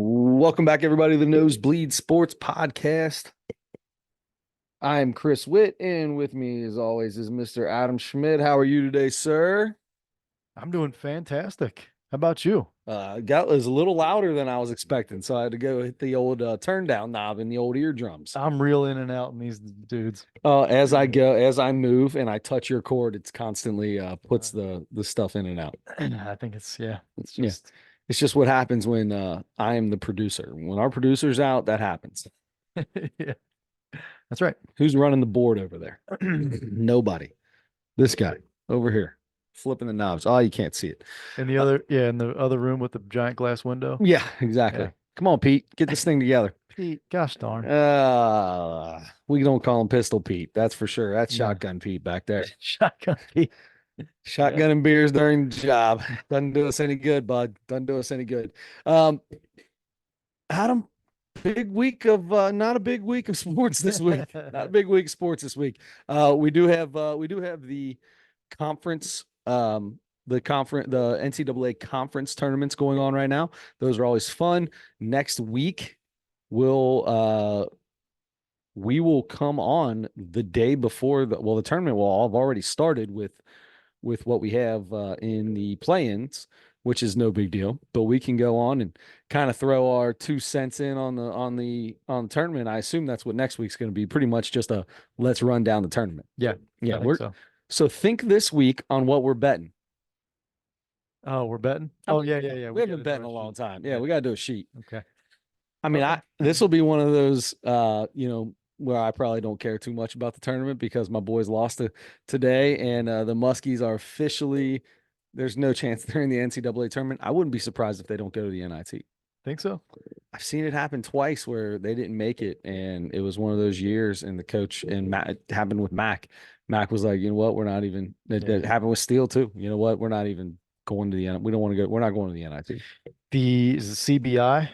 Welcome back, everybody, to the Nosebleed Sports Podcast. I'm Chris Witt, and with me, as always, is Mr. Adam Schmidt. How are you today, sir? I'm doing fantastic. How about you? Got was a little louder than I was expecting, so I had to go hit the old turn down knob in the old eardrums. I'm real in and out in these dudes. As I move and I touch your cord, it's constantly puts the stuff in and out. I think it's Yeah, just it's just what happens when I am the producer. When our producer's out, that happens. yeah, that's right. Who's running the board over there? Nobody. This guy over here flipping the knobs. Oh, you can't see it. Uh, In the other room with the giant glass window. yeah, exactly. Yeah. Come on, Pete, get this thing together. Pete, gosh darn. We don't call him Pistol Pete. That's for sure. That's No. Shotgun Pete back there. Shotgun Pete. Yeah. Shotgun and beers during the job. Doesn't do us any good, bud. Doesn't do us any good. Um, Adam, big week of not a big week of sports this week. Not a big week of sports this week. We do have the conference the NCAA conference tournaments going on right now. Those are always fun. Next week we will come on the day before the tournament will all have already started with what we have in the play-ins, which is no big deal. But we can go on and kind of throw our 2 cents in on the tournament. I assume that's what next week's going to be. Pretty much just a let's run down the tournament. Yeah, Yeah, I think so. so think this week on what we're betting. Oh, we're betting? I Oh, mean, yeah. we We haven't gotta bet do in our a long sheet. time. Yeah, Yeah. we got to do a sheet. Okay. I mean, Okay. this will be one of those where I probably don't care too much about the tournament because my boys lost today, and the Muskies are officially. There's no chance they're in the NCAA tournament. I wouldn't be surprised if they don't go to the NIT. Think so? I've seen it happen twice where they didn't make it, and it was one of those years. And the coach and Matt, it happened with Mac. Mac was like, you know what, we're not even. It Yeah. happened with Steele too. You know what, we're not even going to the. We don't want to go. We're not going to the NIT. The CBI,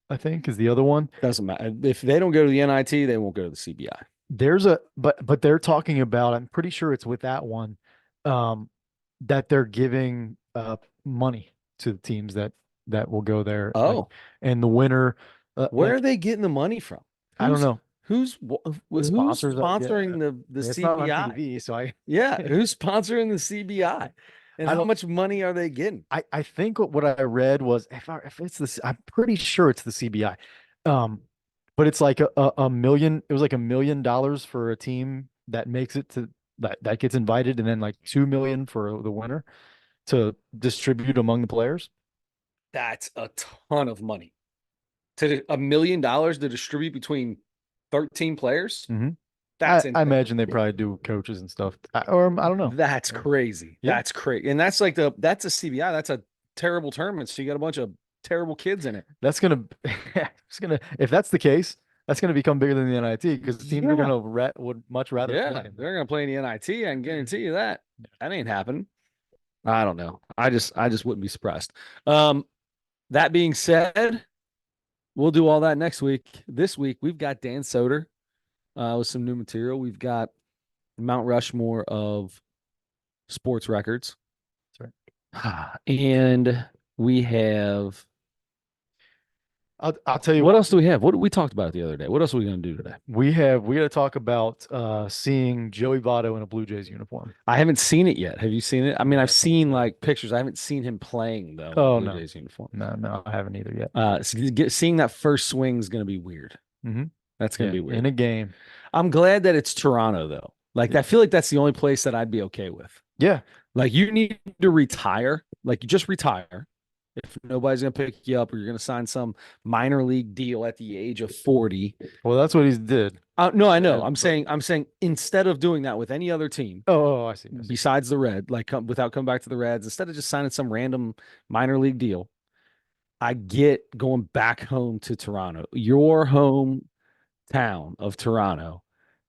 I think, is the other one. Doesn't matter if they don't go to the NIT, they won't go to the CBI. But they're talking about, I'm pretty sure it's with that one, um, that they're giving money to the teams that will go there, like, Oh, and the winner, where are like, they getting the money from? I don't Who's know, who's the who's sponsors. sponsoring the It's not on CBI? TV, so I Yeah, who's sponsoring the CBI? And I how don't. much money are they getting? I think what I read was, if it's this, I'm pretty sure it's the CBI, um, but it's like a million. It was like $1 million for a team that makes it to that gets invited, and then like 2 million for the winner to distribute among the players. That's a ton of money. To $1 million to distribute between 13 players? Hmm. That's I insane. imagine they probably do coaches and stuff, or I don't know. That's crazy. Yeah, That's crazy. And that's a CBI. That's a terrible tournament. So you got a bunch of terrible kids in it. that's gonna it's gonna if that's the case, that's gonna become bigger than the NIT because teams are Yeah. gonna would much rather Yeah, play. they're gonna play in the NIT. I can guarantee you that. That ain't happening. I don't know. I just wouldn't be surprised. Um, that being said, we'll do all that next week. This week we've got Dan Soder with some new material. We've got Mount Rushmore of sports records, That's and we have I'll tell you what what. else do we have? What we talked about it the other day? What else are we gonna do today? We got to talk about seeing Joey Votto in a Blue Jays uniform. I haven't seen it yet. Have you seen it? I mean, I've Yeah. seen like pictures. I haven't seen him playing though in a Oh Blue no. Jays uniform. No, I haven't either yet. Seeing that first swing is gonna be weird. Hmm. That's gonna Yeah, be in weird. a game. I'm glad that it's Toronto though. Like I Yeah. feel like that's the only place that I'd be okay with. Yeah. Like you need to retire. Like you just retire. If nobody's gonna pick you up, or you're gonna sign some minor league deal at the age of 40. Well, that's what he did. No, I know. Yeah, I'm saying instead of doing that with any other team I see. I see. besides the Red, like without coming back to the Reds, instead of just signing some random minor league deal, I get going back home to Toronto, your hometown of Toronto,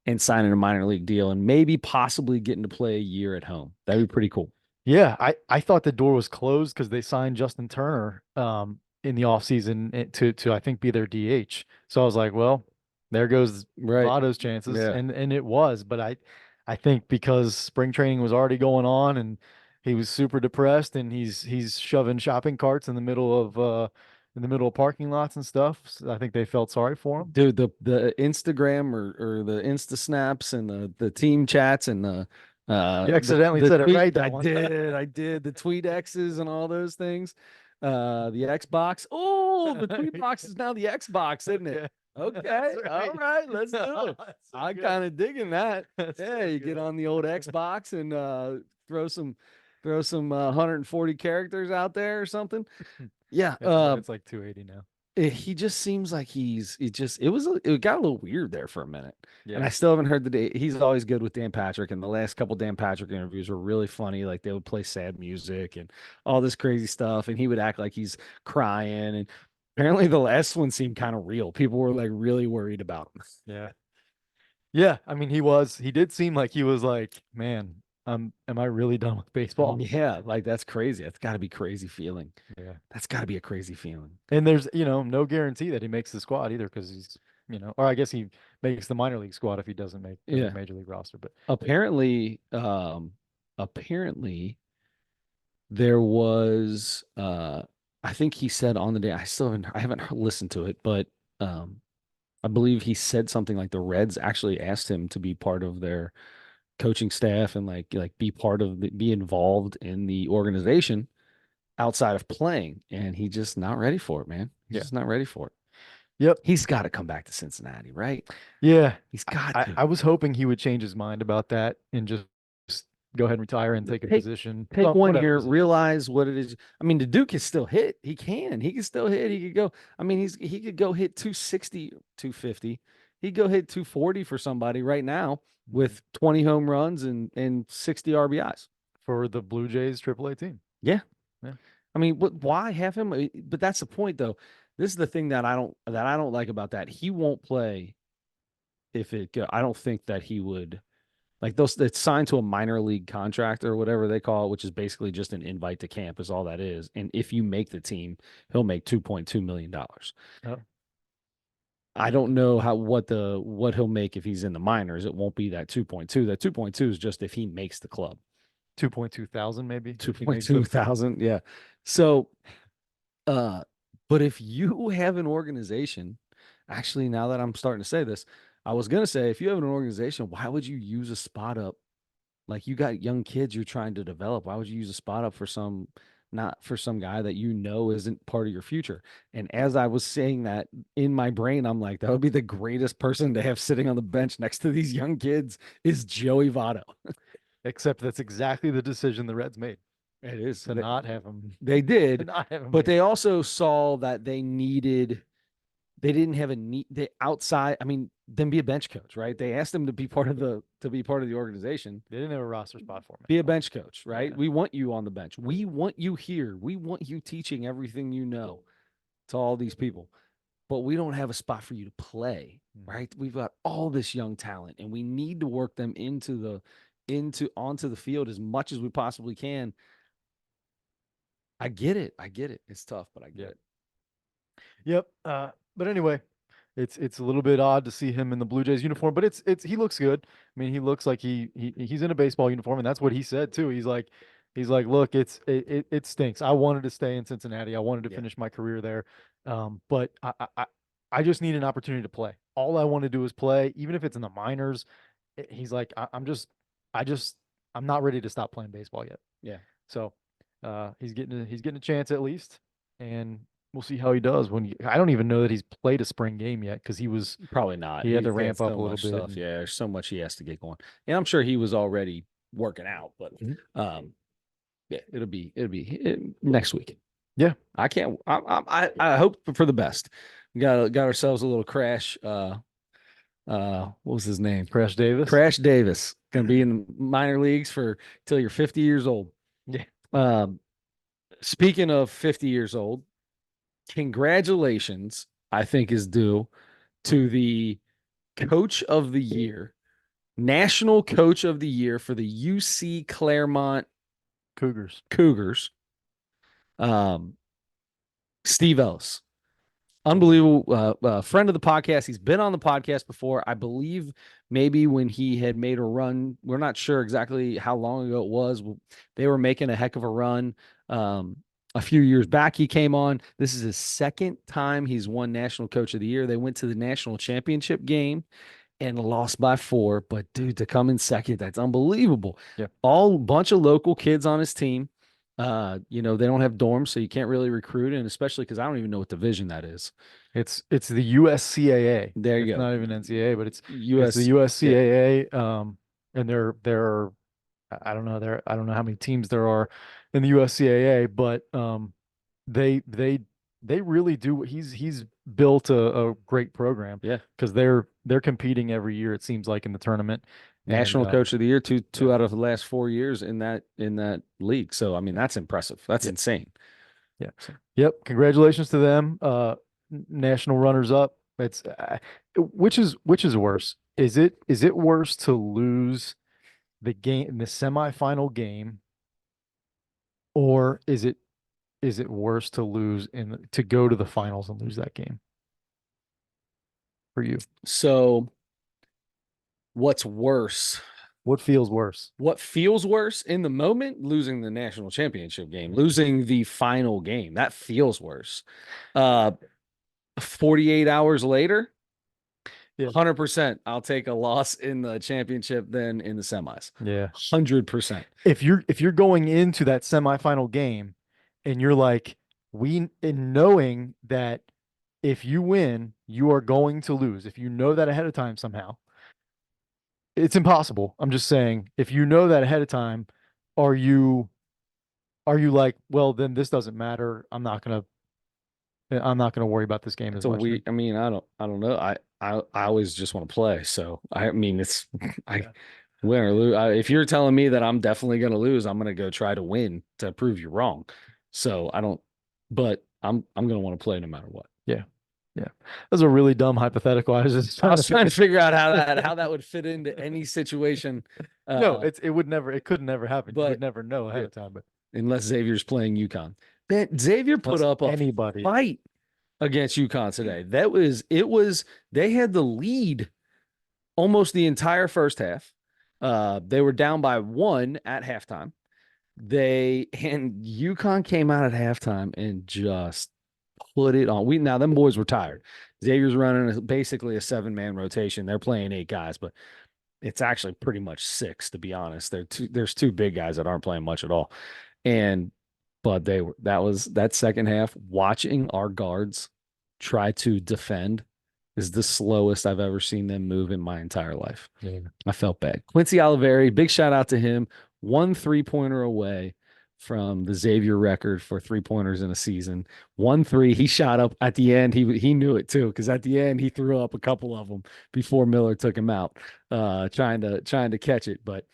and signing a minor league deal and maybe possibly getting to play a year at home. That'd be pretty cool. Yeah, I thought the door was closed because they signed Justin Turner in the offseason to I think be their DH. So I was like, well, there goes Right. Votto's chances. Yeah. And it was, but I think because spring training was already going on and he was super depressed and he's shoving shopping carts in the middle of in the middle of parking lots and stuff. So I think they felt sorry for him. Dude, the Instagram or the Insta snaps and the team chats and You accidentally the said it tweet right that one. I did the tweet X's and all those things. The Xbox. Oh, the tweet box is now the Xbox, isn't it? Okay. Okay, That's all right. right, let's do it. That's so I'm good. kind of digging that. That's Yeah, so you get good. on the old Xbox and throw some 140 characters out there or something. Yeah, It's like 280 now. he just seems like it got a little weird there for a minute. And Yeah. I still haven't heard the day. He's always good with Dan Patrick, and the last couple Dan Patrick interviews were really funny. Like they would play sad music and all this crazy stuff, and he would act like he's crying. And apparently the last one seemed kind of real. People were like really worried about him. Yeah. Yeah. I mean, he did seem like he was like, man, am I really done with baseball? Yeah, like that's crazy. That's got to be crazy feeling. Yeah. That's got to be a crazy feeling. And there's, no guarantee that he makes the squad either because he's, or I guess he makes the minor league squad if he doesn't make the Yeah. major league roster. But Apparently there was I think he said on the day I haven't listened to it, but I believe he said something like the Reds actually asked him to be part of their coaching staff and like be involved in the organization outside of playing, and he just not ready for it, man. He's yeah. just not ready for it. Yep. He's got to come back to Cincinnati, right? Yeah. He's got I, to. I was hoping he would change his mind about that and just go ahead and retire and take a position. Take Well, one whatever here, position. realize what it is. I mean, the Duke can still hit. He can still hit. He could go. I mean, he could go hit 260, 250. He'd go hit 240 for somebody right now with 20 home runs and 60 RBIs. For the Blue Jays AAA team. Yeah. Yeah. I mean, why have him? But that's the point, though. This is the thing that I don't like about that. He won't play I don't think that he would. Like those that's signed to a minor league contract or whatever they call it, which is basically just an invite to camp, is all that is. And if you make the team, he'll make $2.2 million. Oh. I don't know what he'll make if he's in the minors. It won't be that 2.2. That 2.2 is just if he makes the club. 2.2 thousand maybe. 2.2 thousand. Yeah. So but if you have an organization, actually, now that I'm starting to say this, I was gonna say if you have an organization, why would you use a spot up? Like you got young kids you're trying to develop. Why would you use a spot up for not for some guy that you know isn't part of your future? And as I was saying that in my brain, I'm like, that would be the greatest person to have sitting on the bench next to these young kids is Joey Votto. Except that's exactly the decision the Reds made. It is to not have him. They did, not have him but they also saw that they didn't have a need they outside. I mean, then be a bench coach, right? They asked him to be part of the organization. They didn't have a roster spot for him. Be a bench coach, right? Yeah. We want you on the bench. We want you here. We want you teaching everything you know to all these people. But we don't have a spot for you to play, right? We've got all this young talent, and we need to work them onto the field as much as we possibly can. I get it. It's tough, but I get it. Yep. But anyway, it's a little bit odd to see him in the Blue Jays uniform, but he looks good. I mean, he looks like he's in a baseball uniform, and that's what he said too. He's like, look, it stinks. I wanted to stay in Cincinnati. I wanted to finish my career there, but I just need an opportunity to play. All I want to do is play, even if it's in the minors. He's like, I'm not ready to stop playing baseball yet. Yeah. So, he's getting a chance at least, and we'll see how he does. I don't even know that he's played a spring game yet because he was probably not. He had to ramp up a little bit. Stuff. Yeah, there's so much he has to get going, and I'm sure he was already working out. But yeah, it'll be next week. Yeah, I can't. I hope for the best. We got ourselves a little Crash. What was his name? Crash Davis. Crash Davis gonna be in the minor leagues for till you're 50 years old. Yeah. Speaking of 50 years old, congratulations, I think, is due to the coach of the year, national coach of the year for the UC Claremont Cougars. Steve Ellis. Unbelievable friend of the podcast. He's been on the podcast before. I believe maybe when he had made a run, we're not sure exactly how long ago it was. They were making a heck of a run. A few years back, he came on. This is his second time he's won National Coach of the Year. They went to the national championship game and lost by 4. But dude, to come in second, that's unbelievable. Yeah. All bunch of local kids on his team. They don't have dorms, so you can't really recruit, and especially because I don't even know what division that is. It's the USCAA. There you It's go. not even NCAA, but it's the US. Yeah, USCAA. And there I don't know how many teams there are in the USCAA, but they they they really do. He's built a great program yeah. because they're competing every year. It seems like in the tournament, and National Coach of the Year, two yeah, two out of the last 4 years in that league. So I mean, that's impressive. That's yeah, insane. yeah. So, Yep. Congratulations to them. National runners up. It's which is worse? Is it worse to lose the game in the semifinal game, or is it worse to lose to go to the finals and lose that game for you? so what's worse? What feels worse? What feels worse in the moment? Losing the national championship game, losing the final game. That feels worse. 48 hours later, Yeah. 100%. I'll take a loss in the championship than in the semis. Yeah. 100%. If you're going into that semifinal game and you're like, in knowing that if you win, you are going to lose. If you know that ahead of time somehow, it's impossible. I'm just saying, if you know that ahead of time, are you like, well, then this doesn't matter. I'm not gonna worry about this game as It's a much. we. I mean, I don't know. I always just want to play. So I mean, it's I Yeah. win or lose. If you're telling me that I'm definitely going to lose, I'm going to go try to win to prove you wrong. So I don't. But I'm going to want to play no matter what. Yeah. Yeah. That was a really dumb hypothetical. I was just I trying was to trying to figure out how that would fit into any situation. No, Uh, it could never happen. You would but never know ahead yeah, of time, but unless Xavier's playing UConn, man, Xavier put plus up a anybody. fight against UConn today. It was they had the lead almost the entire first half. They were down by 1 at halftime. And UConn came out at halftime and just put it on. Now them boys were tired. Xavier's running basically a 7-man rotation. They're playing 8 guys, but it's actually pretty much 6 to be honest. There's 2 big guys that aren't playing much at all. And but that second half, watching our guards try to defend is the slowest I've ever seen them move in my entire life. Yeah. I felt bad. Quincy Oliveri, big shout out to him. 1 3-pointer away from the Xavier record for 3-pointers in a season. 1 3. He shot up at the end. He knew it too, because at the end he threw up a couple of them before Miller took him out, trying to catch it. But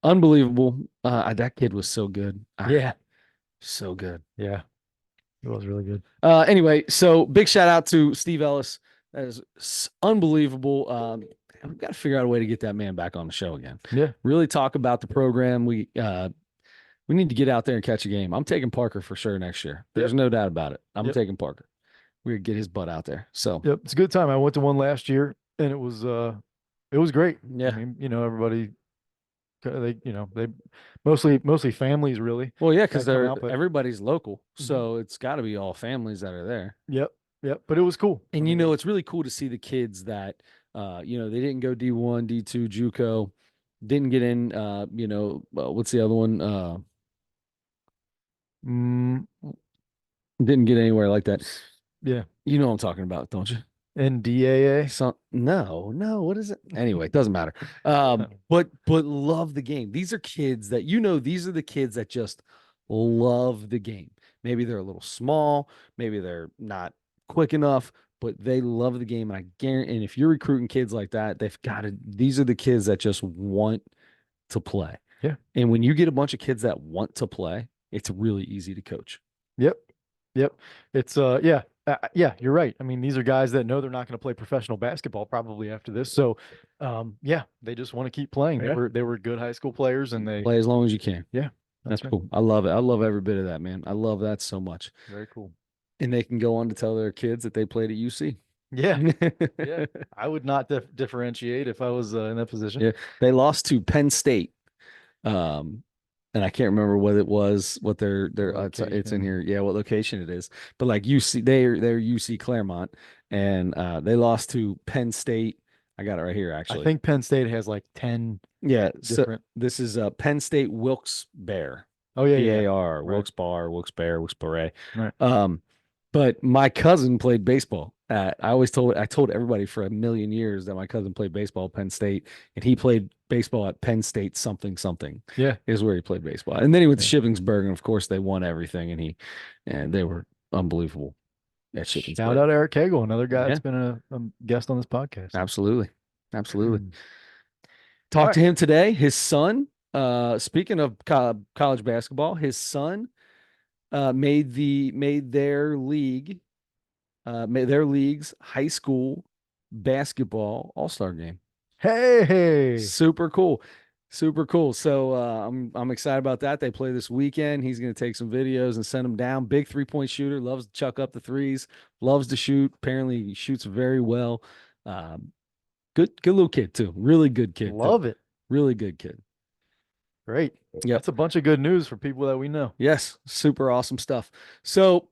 unbelievable. That kid was so good. Yeah. So good. Yeah. It was really good. Anyway, so big shout out to Steve Ellis. That is unbelievable. We've got to figure out a way to get that man back on the show again. Yeah. Really talk about the program. We need to get out there and catch a game. I'm taking Parker for sure next year. There's Yep. no doubt about it. I'm Yep. taking Parker. We get his butt out there. So Yep. It's a good time. I went to one last year and it was great. yeah. I mean, everybody they mostly families really. Well, yeah, because Come out, but everybody's local, Mhm. so it's got to be all families that are there. Yep. Yep. But it was cool. And I mean, it's really cool to see the kids that they didn't go D1, D2, JUCO, didn't get in what's the other one? mm, Didn't get anywhere like that. yeah. You know what I'm talking about, don't you? NDAA. No, what is it? Anyway, it doesn't matter. But love the game. These are kids that these are the kids that just love the game. Maybe they're a little small, maybe they're not quick enough, but they love the game. And I guarantee, and if you're recruiting kids like that, these are the kids that just want to play. Yeah. And when you get a bunch of kids that want to play, it's really easy to coach. Yep. Yep. It's yeah, you're right. I mean, these are guys that know they're not going to play professional basketball probably after this. So, yeah, they just want to keep playing. Yeah. They were good high school players and they Play as long as you can. Yeah. That's right. cool. I love it. I love every bit of that, man. I love that so much. Very cool. And they can go on to tell their kids that they played at UC. Yeah. Yeah. I would not differentiate if I was in that position. Yeah. They lost to Penn State and I can't remember what it was, what their it's in Location. here. Yeah, what location it is. But like UC, they're UC Claremont, and they lost to Penn State. I got it right here I actually. think Penn State has like 10 Yeah, so different. this is Penn State Wilkes-Barre, Oh yeah, yeah, yeah. PAR, Right. Wilkes-Barre, Wilkes-Barre, Wilkes-Barre. Right. Um, but my cousin played baseball. I told everybody for a million years that my cousin played baseball at Penn State, and he played baseball at Penn State something something Yeah. is where he played baseball. And then he went to Yeah. Shippensburg, and of course they won everything, and they were unbelievable at Shout Shippensburg. out Eric Cagle, another guy Yeah, that's been a guest on this podcast. absolutely, absolutely. All Talked right. to him today. His son, speaking of college basketball, his son made their league, made their league's high school basketball all-star game. Hey. Super cool. Super cool. So I'm excited about that. They play this weekend. He's going to take some videos and send them down. Big three-point shooter, loves to chuck up the threes, loves to shoot. Apparently, he shoots very well. Um, good little kid too. Really good kid too. Love it. Really good kid. Great. Yep. That's a bunch of good news for people that we know. Yes, super awesome stuff. So,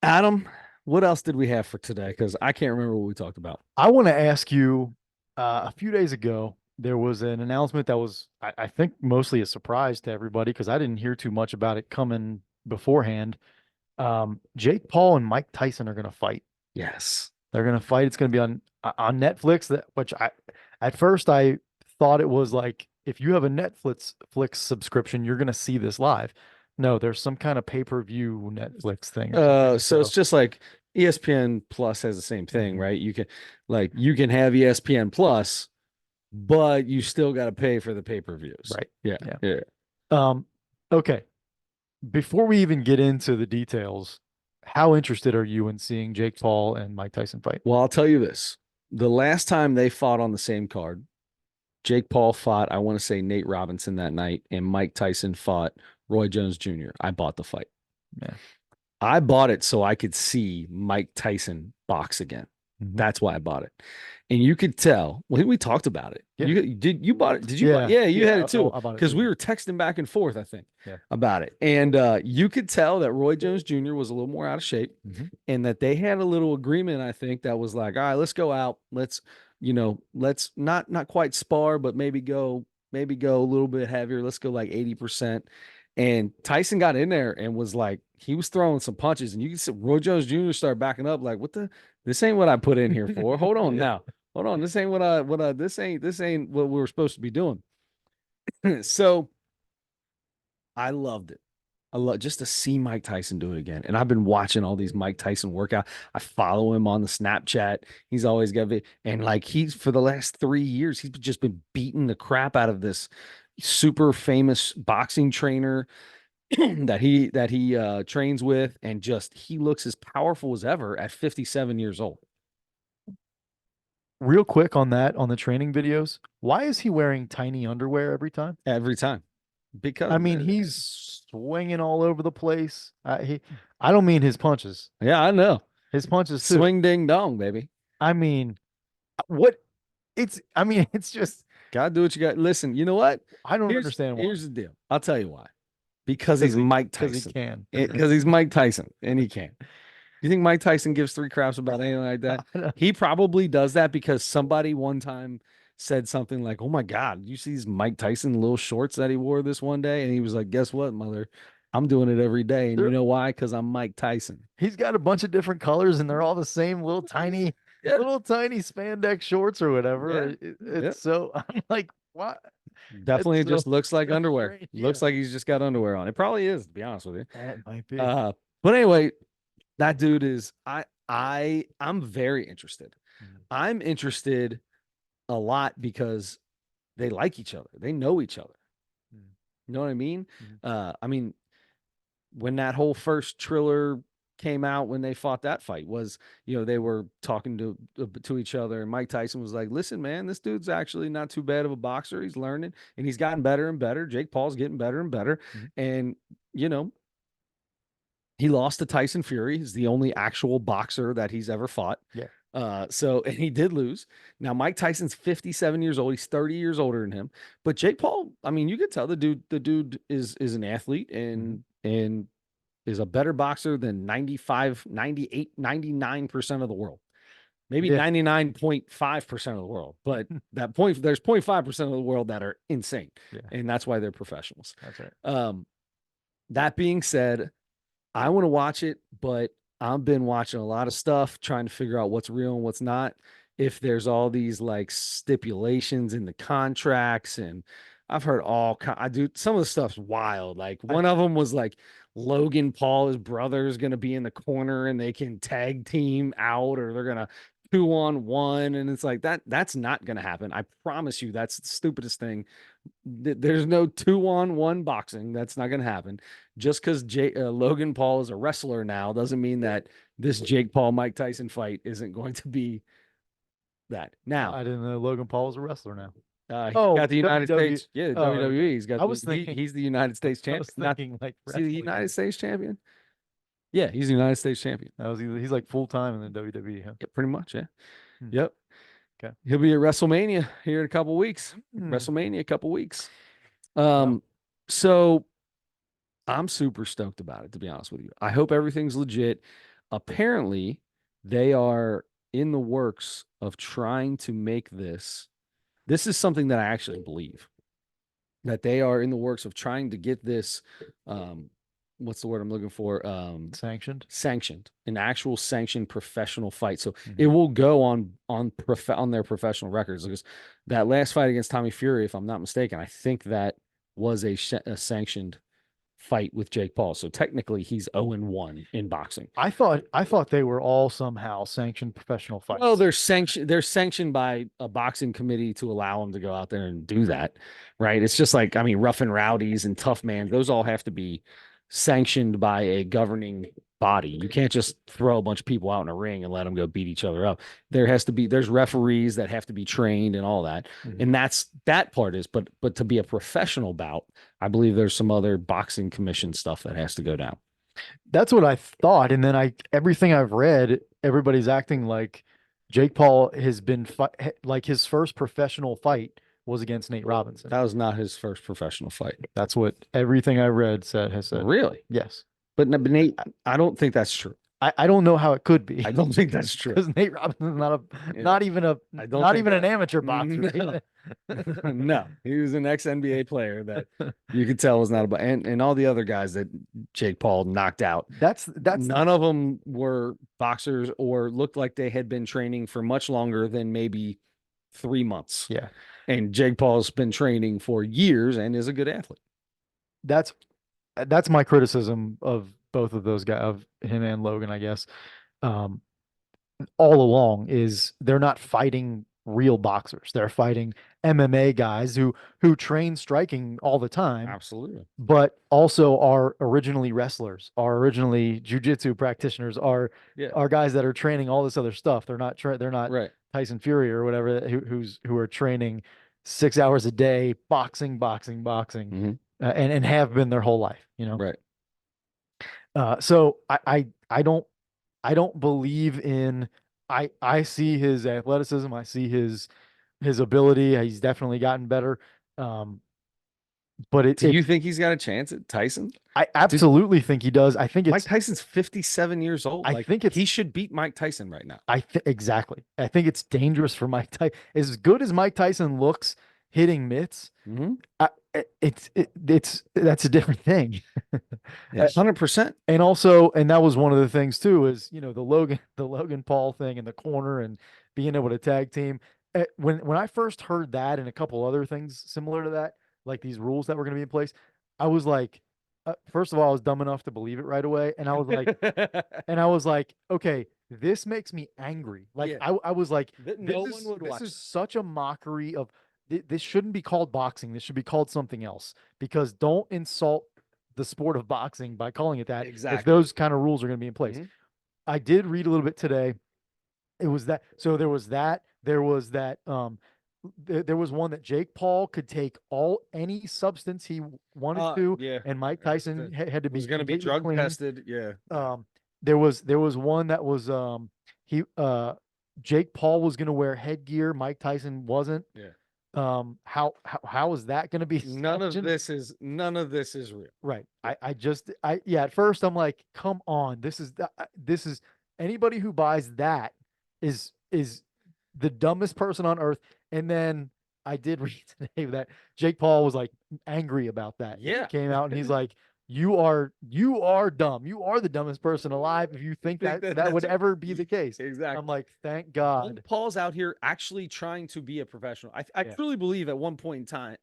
Adam, what else did we have for today? Because I can't remember what we talked about. I want to ask you, a few days ago, there was an announcement that was, I think, mostly a surprise to everybody because I didn't hear too much about it coming beforehand. Jake Paul and Mike Tyson are going to fight. Yes. They're going to fight. It's going to be on Netflix. Which at first I thought it was like if you have a Netflix subscription, you're going to see this live. No, there's some kind of pay-per-view Netflix thing or something. So it's just like ESPN Plus has the same thing, Mhm. right? You can have ESPN Plus, but you still got to pay for the pay-per-views. Right. Yeah. Yeah. Yeah. Um, okay. Before we even get into the details, how interested are you in seeing Jake Paul and Mike Tyson fight? Well, I'll tell you this. The last time they fought on the same card, Jake Paul fought, I want to say Nate Robinson that night, and Mike Tyson fought Roy Jones Jr. I bought the fight. Yeah. I bought it so I could see Mike Tyson box again. Mhm. That's why I bought it. And you could tell, well, we talked about it. Yeah. You bought it? Did you buy Yeah. it? Yeah, you Yeah, had it too. I bought it Because too. we were texting back and forth, I think, Yeah. about it. And you could tell that Roy Jones Jr. was a little more out of shape Mhm. and that they had a little agreement, I think, that was like, all right, let's go out. Let's not quite spar, but maybe go a little bit heavier. Let's go like 80%. And Tyson got in there and was like, he was throwing some punches, and you can see Roy Jones Jr. start backing up, like, this ain't what I put in here for. Hold on Yeah. now. Hold on. This ain't this ain't what we were supposed to be doing. So I loved it. I love just to see Mike Tyson do it again. And I've been watching all these Mike Tyson workout. I follow him on the Snapchat. He's always got it. And like he's for the last 3 years, he's just been beating the crap out of this super famous boxing trainer that he trains with, and just he looks as powerful as ever at 57 years old. Real quick on that, on the training videos, why is he wearing tiny underwear every time? Every time. Because I mean, he's swinging all over the place. I don't mean his punches. yeah, I know. His punches too. Swing ding dong, baby. I mean, what? I mean, it's just Gotta do what you got. Listen, you know what? I don't Here's understand why. here's the deal. I'll tell you why. Because he's Mike Because he Tyson. can. Because he's Mike Tyson and he can. You think Mike Tyson gives three craps about anything like that? He probably does that because somebody one time said something like, "Oh my God, you see these Mike Tyson little shorts that he wore this one day?" And he was like, "Guess what, mother? I'm doing it every day." And you know why? Because I'm Mike Tyson. He's got a bunch of different colors and they're all the same little tiny spandex shorts or whatever. It's so I'm like, what? Definitely It's just looks like underwear. strange. Looks like he's just got underwear on. It probably is, to be honest with you. That might be. But anyway, that dude is I'm very interested. Mhm. I'm interested a lot because they like each other. They know each other. Mhm. You know what I mean? Mhm. I mean, when that whole first Triller came out, when they fought that fight, was they were talking to each other, and Mike Tyson was like, "Listen, man, this dude's actually not too bad of a boxer. He's learning, and he's gotten better and better. Jake Paul's getting better and better, Mhm. and you know." He lost to Tyson Fury. He's the only actual boxer that he's ever fought. Yeah. So and he did lose. Now Mike Tyson's 57 years old. He's 30 years older than him. But Jake Paul, I mean, you could tell the dude is an athlete and is a better boxer than 95, 98, 99% of the world. Maybe Yeah. 99.5% of the world. But there's 0.5% of the world that are insane. Yeah. And that's why they're professionals. That's right. That being said, I want to watch it, but I've been watching a lot of stuff trying to figure out what's real and what's not. If there's all these like stipulations in the contracts, and I've heard I do some of the stuff's wild. Like I one of them was like Logan Paul, his brother is going to be in the corner and they can tag team out, or they're going to 2-on-1. And it's like that's not going to happen. I promise you, that's the stupidest thing. There's no 2-on-1 boxing. That's not going to happen. Just because Logan Paul is a wrestler now doesn't mean that this Jake Paul Mike Tyson fight isn't going to be that. Now, I didn't know Logan Paul was a wrestler now. he's Oh, got the United WWE. States. Yeah, Oh, WWE. He's got. I was thinking. He's the United States I champion. was Not thinking like is he the wrestling. United States champion. Yeah, he's the United States champion. He's like full time in the WWE. Huh? Yeah, pretty much. Yeah. Hmm. Yep. Okay. He'll be at WrestleMania here in a couple weeks. Hmm. WrestleMania, a couple weeks. So I'm super stoked about it, to be honest with you. I hope everything's legit. Apparently, they are in the works of trying to make this. This is something that I actually believe, that they are in the works of trying to get this. What's the word I'm looking for? Sanctioned, an actual sanctioned professional fight. So it will go on their professional records. Because that last fight against Tommy Fury, if I'm not mistaken, I think that was a sanctioned fight with Jake Paul. So technically he's 0-1 in boxing. I thought they were all somehow sanctioned professional fights. Well, they're sanctioned by a boxing committee to allow them to go out there and do that. Right. It's just like, I mean, Rough and Rowdies and Tough Man, those all have to be sanctioned by a governing body. You can't just throw a bunch of people out in a ring and let them go beat each other up. There's referees that have to be trained and all that. And that part is, but to be a professional bout, I believe there's some other boxing commission stuff that has to go down. That's what I thought. And then everything I've read, everybody's acting like Jake Paul has been like his first professional fight was against Nate Robinson. That was not his first professional fight. That's what everything I read has said. Really? Yes. But Nate, I don't think that's true. I don't know how it could be. I don't think that's true. Because Nate Robinson's not even an amateur boxer. No, he was an ex-NBA player that you could tell was not and all the other guys that Jake Paul knocked out. That's none of them were boxers or looked like they had been training for much longer than maybe 3 months. Yeah. And Jake Paul's been training for years and is a good athlete. That's my criticism of both of those guys, of him and Logan, I guess. All along is they're not fighting real boxers. They're fighting MMA guys who train striking all the time. Absolutely. But also are originally wrestlers, are originally jiu-jitsu practitioners, are guys that are training all this other stuff. They're not right. Tyson Fury or whatever who are training 6 hours a day, boxing, and have been their whole life, you know? Right. So I don't believe in, I see his athleticism. I see his ability. He's definitely gotten better. But do you think he's got a chance at Tyson? I absolutely think he does. I think Mike Tyson's 57 years old. I think he should beat Mike Tyson right now. Exactly. I think it's dangerous for Mike Tyson. As good as Mike Tyson looks hitting mitts, that's a different thing. 100%. And also, and that was one of the things too, is, you know, the Logan Paul thing in the corner and being able to tag team. When I first heard that and a couple other things similar to that, like these rules that were going to be in place, I was like, first of all, I was dumb enough to believe it right away, and I was like, okay, this makes me angry. Like I was like, this is such a mockery of. This shouldn't be called boxing. This should be called something else, because don't insult the sport of boxing by calling it that. Exactly. If those kind of rules are going to be in place. I did read a little bit today. It was that. So there was that. There was that. There was one that Jake Paul could take any substance he wanted to, and Mike Tyson had to be going to be drug clean. tested. Yeah. There was one that was Jake Paul was going to wear headgear. Mike Tyson wasn't. Yeah. How is that going to be sanctioned? None of this is real. Right. Yeah, at first I'm like, come on, this is anybody who buys that is the dumbest person on earth. And then I did read today that Jake Paul was like angry about that. He Yeah. came out and he's like, you are dumb. You are the dumbest person alive if you think Think that that that would that's ever be the case. exactly. I'm like, thank God. Paul's out here actually trying to be a professional. I Yeah. truly believe at one point in time,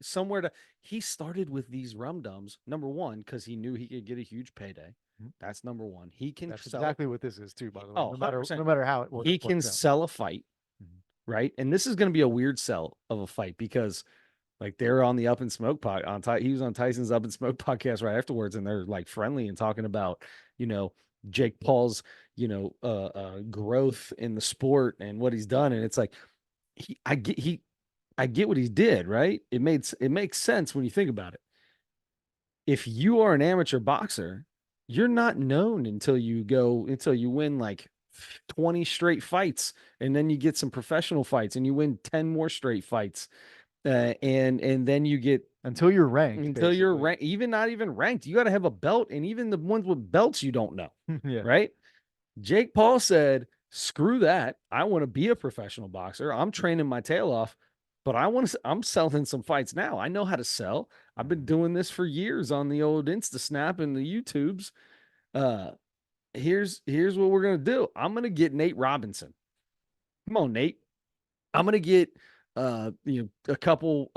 he started with these rum dums. Number one, because he knew he could get a huge payday. Mhm. That's number one. He can That's sell. exactly what this is too, by the way. Oh, No matter 100%. no matter how it He can works out. sell a fight, Mhm. right? And this is going to be a weird sell of a fight because like they're on the Up and Smoke he was on Tyson's Up and Smoke podcast right afterwards, and they're like friendly and talking about, you know, Jake Paul's, growth in the sport and what he's done. And it's like I get what he did, right? It makes sense when you think about it. If you are an amateur boxer, you're not known until you win like 20 straight fights, and then you get some professional fights and you win 10 more straight fights. And then you get Until you're ranked, until you're basically. ranked, even not even ranked. You got to have a belt, and even the ones with belts you don't know, Yeah. right? Jake Paul said, "Screw that. I want to be a professional boxer. I'm training my tail off, but I'm selling some fights now. I know how to sell. I've been doing this for years on the old Insta Snap and the YouTubes. Uh, here's what we're gonna do. I'm gonna get Nate Robinson. Come on, Nate. I'm gonna get a couple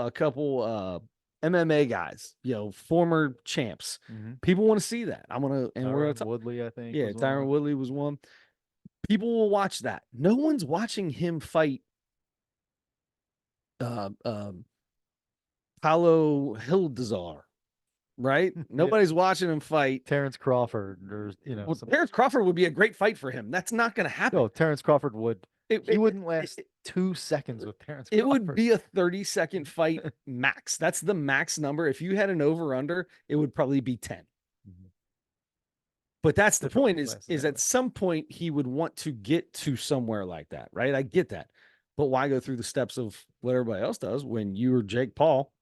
MMA guys, former champs. Mm-hmm. People want to see that. We're gonna Tyron talk. Woodley, I think, Yeah, was Tyron one. Woodley was one. People will watch that. No one's watching him fight uh Paulo Hildezar, right? Yeah. Nobody's watching him fight. Terrence Crawford, or Well, Terrence Crawford would be a great fight for him. That's not going to happen. no, Terrence Crawford would. It, He it, wouldn't it, last 2 seconds with Terrence it would Crawford. be a 30-second fight max. That's the max number. If you had an over under, it would probably be 10. Mhm. But that's the Which wouldn't point last is that at some point he would want to get to somewhere like that, right? I get that. But why go through the steps of what everybody else does when you're Jake Paul?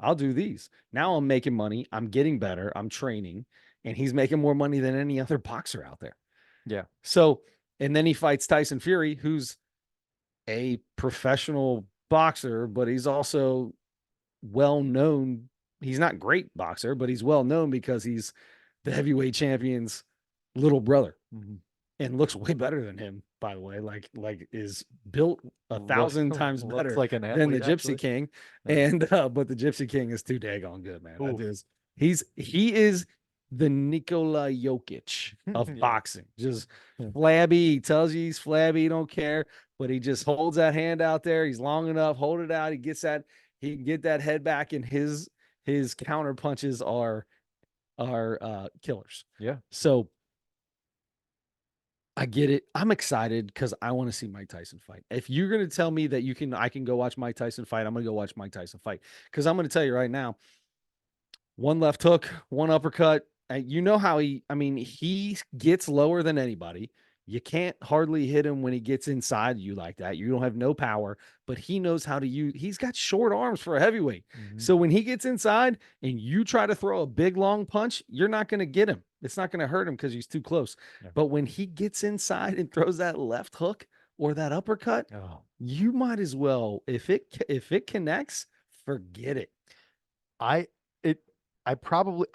I'll do these. Now I'm making money. I'm getting better. I'm training. And he's making more money than any other boxer out there. Yeah. So, and then he fights Tyson Fury, who's a professional boxer, but he's also well known. He's not great boxer, but he's well known because he's the heavyweight champion's little brother Mm-hmm. and looks way better than him, by the way. Like is built 1,000 times Looks better like an than the athlete, Gypsy actually. King. Yeah. And but the Gypsy King is too daggone good, man. That Ooh. is he is the Nikola Jokic of Yeah. boxing. Just Yeah. flabby. He tells you he's flabby, he don't care, but he just holds that hand out there. He's long enough, hold it out. He can get that head back, and his counter punches are killers. Yeah. So I get it. I'm excited because I want to see Mike Tyson fight. If you're going to tell me that I can go watch Mike Tyson fight, I'm going to go watch Mike Tyson fight. Because I'm going to tell you right now, one left hook, one uppercut. You know how he gets lower than anybody. You can't hardly hit him when he gets inside you like that. You don't have no power, but he knows how to use. He's got short arms for a heavyweight. Mm-hmm. So when he gets inside and you try to throw a big long punch, you're not going to get him. It's not going to hurt him because he's too close. Yeah. But when he gets inside and throws that left hook or that uppercut, you might as well, if it connects, forget it. I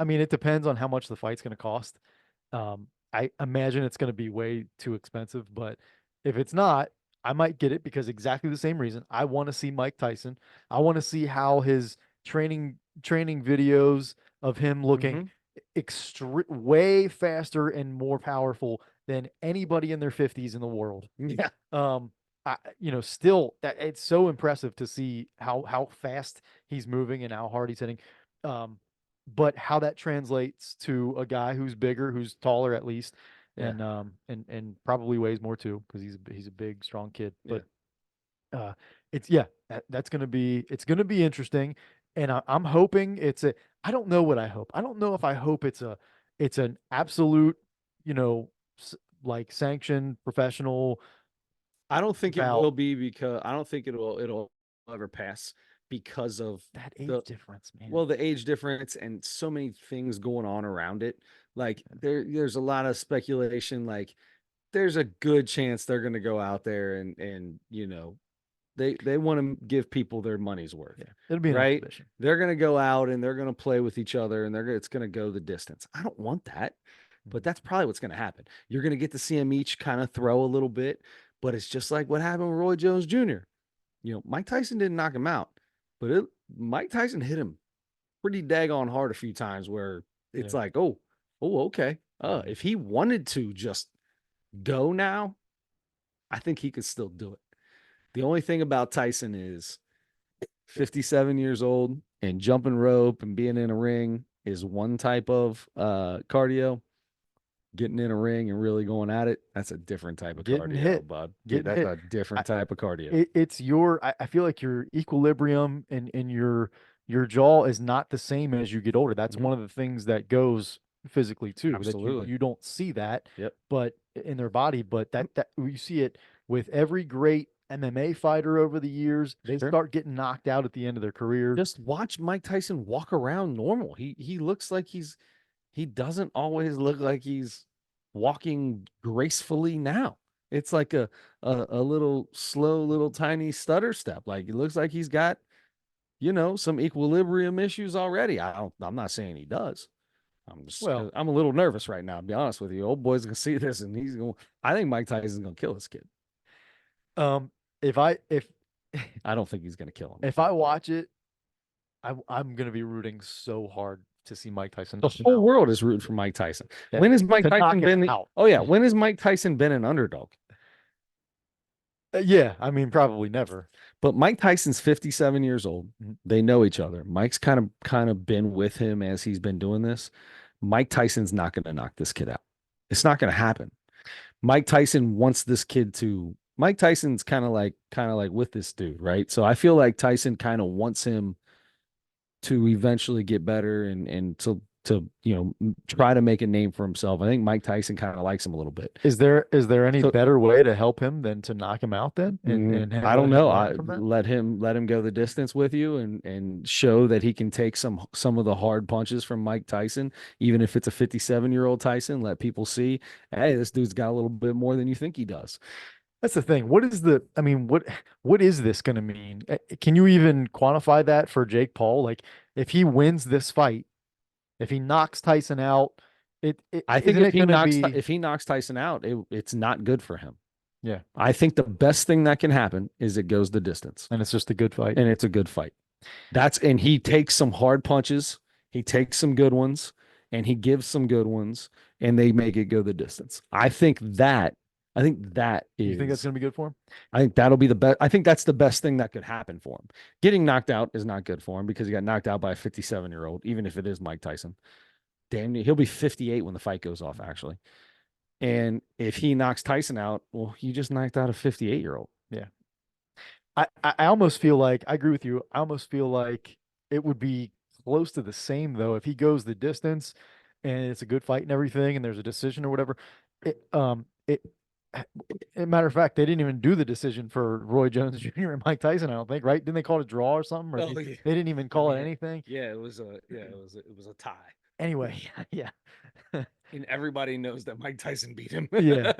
mean, it depends on how much the fight's going to cost. I imagine it's going to be way too expensive, but if it's not, I might get it because exactly the same reason. I want to see Mike Tyson. I want to see how his training videos of him looking way faster and more powerful than anybody in their 50s in the world. Yeah. Still that it's so impressive to see how fast he's moving and how hard he's hitting. But how that translates to a guy who's bigger, who's taller at least, and and probably weighs more too because he's a big, strong kid. But that's gonna be interesting, and I'm hoping it's a. I don't know what I hope. I don't know if I hope it's an absolute, like sanctioned professional. I don't think it about will be because I don't think it'll ever pass because of that age the difference, man. well, the age difference and so many things going on around it. Like there's a lot of speculation. Like there's a good chance they're going to go out there and they want to give people their money's worth, Yeah, it'll be an right? exhibition. They're going to go out and they're going to play with each other and it's going to go the distance. I don't want that, but that's probably what's going to happen. You're going to get to see them each kind of throw a little bit, but it's just like what happened with Roy Jones Jr. Mike Tyson didn't knock him out, but Mike Tyson hit him pretty daggone hard a few times where it's Yeah. like, oh, okay. If he wanted to just go now, I think he could still do it. The only thing about Tyson is 57 years old and jumping rope and being in a ring is one type of cardio. Getting in a ring and really going at it, that's a different type of Getting cardio, hit, bud. getting That's hit. a different type of cardio. It's I feel like your equilibrium and your jaw is not the same as you get older. That's Mhm. one of the things that goes physically too, that Absolutely. you don't see that, Yep. but in their body, but that you see it with every great MMA fighter over the years. They Sure. start getting knocked out at the end of their career. Just watch Mike Tyson walk around normal. He looks like he doesn't always look like he's walking gracefully now. It's like a little slow, little tiny stutter step. Like it looks like he's got, some equilibrium issues already. I'm not saying he does. Well, I'm a little nervous right now, to be honest with you. Old boy's gonna see this and I think Mike Tyson's gonna kill this kid. if I if I don't think he's gonna kill him. if I watch it, I'm gonna be rooting so hard to see Mike Tyson The knock him whole out. world is rooting for Mike Tyson. Yeah, When has Mike to knock Tyson him been out. oh yeah, when has Mike Tyson been an underdog? Yeah, I mean, probably never. But Mike Tyson's 57 years old. Mhm. They know each other. Mike's kind of been with him as he's been doing this. Mike Tyson's not going to knock this kid out. It's not going to happen. Mike Tyson wants this kid to Mike Tyson's kind of like with this dude, right? So I feel like Tyson kind of wants him to eventually get better and to try to make a name for himself. I think Mike Tyson kind of likes him a little bit. Is there any So better way to help him than to knock him out then and I let don't him know. learn I from that? let him go the distance with you and show that he can take some of the hard punches from Mike Tyson, even if it's a 57-year-old Tyson. Let people see, hey, this dude's got a little bit more than you think he does. That's the thing. I mean, what is this going to mean? Can you even quantify that for Jake Paul? Like, if he wins this fight, if he knocks Tyson out, I think isn't it going to be? if he knocks Tyson out, it's not good for him. Yeah, I think the best thing that can happen is it goes the distance and it's just a good fight. and it's a good fight. And he takes some hard punches, he takes some good ones, and he gives some good ones, and they make it go the distance. I think that You think that's is going to be good for him? I think that'll be the best. I think that's the best thing that could happen for him. Getting knocked out is not good for him because he got knocked out by a 57-year-old, even if it is Mike Tyson. Damn, he'll be 58 when the fight goes off, actually. And if he knocks Tyson out, well, he just knocked out a 58-year-old. Yeah. I almost feel like I agree with you. I almost feel like it would be close to the same though if he goes the distance and it's a good fight and everything and there's a decision or whatever. It matter of fact, they didn't even do the decision for Roy Jones Jr. and Mike Tyson, I don't think, right? Didn't they call it a draw or something? Or Oh, yeah. they didn't even call it anything. Yeah, it was a tie. Anyway, yeah. And everybody knows that Mike Tyson beat him. Yeah.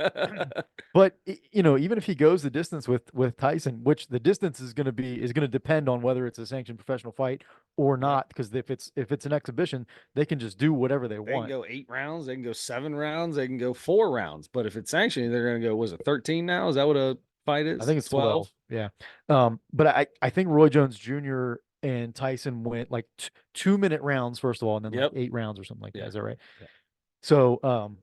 But even if he goes the distance with Tyson, which the distance is going to depend on whether it's a sanctioned professional fight or not, because if it's an exhibition, they can just do whatever they They can want. go 8 rounds, they can go 7 rounds, they can go 4 rounds. But if it's sanctioned, they're going to go, was it 13 now? Is that what a fight is? I think it's 12. Yeah. But I think Roy Jones Jr. and Tyson went like 2-minute rounds, first of all, and then like Yep. 8 rounds or something like that. Yeah. Is that right? Yeah. So,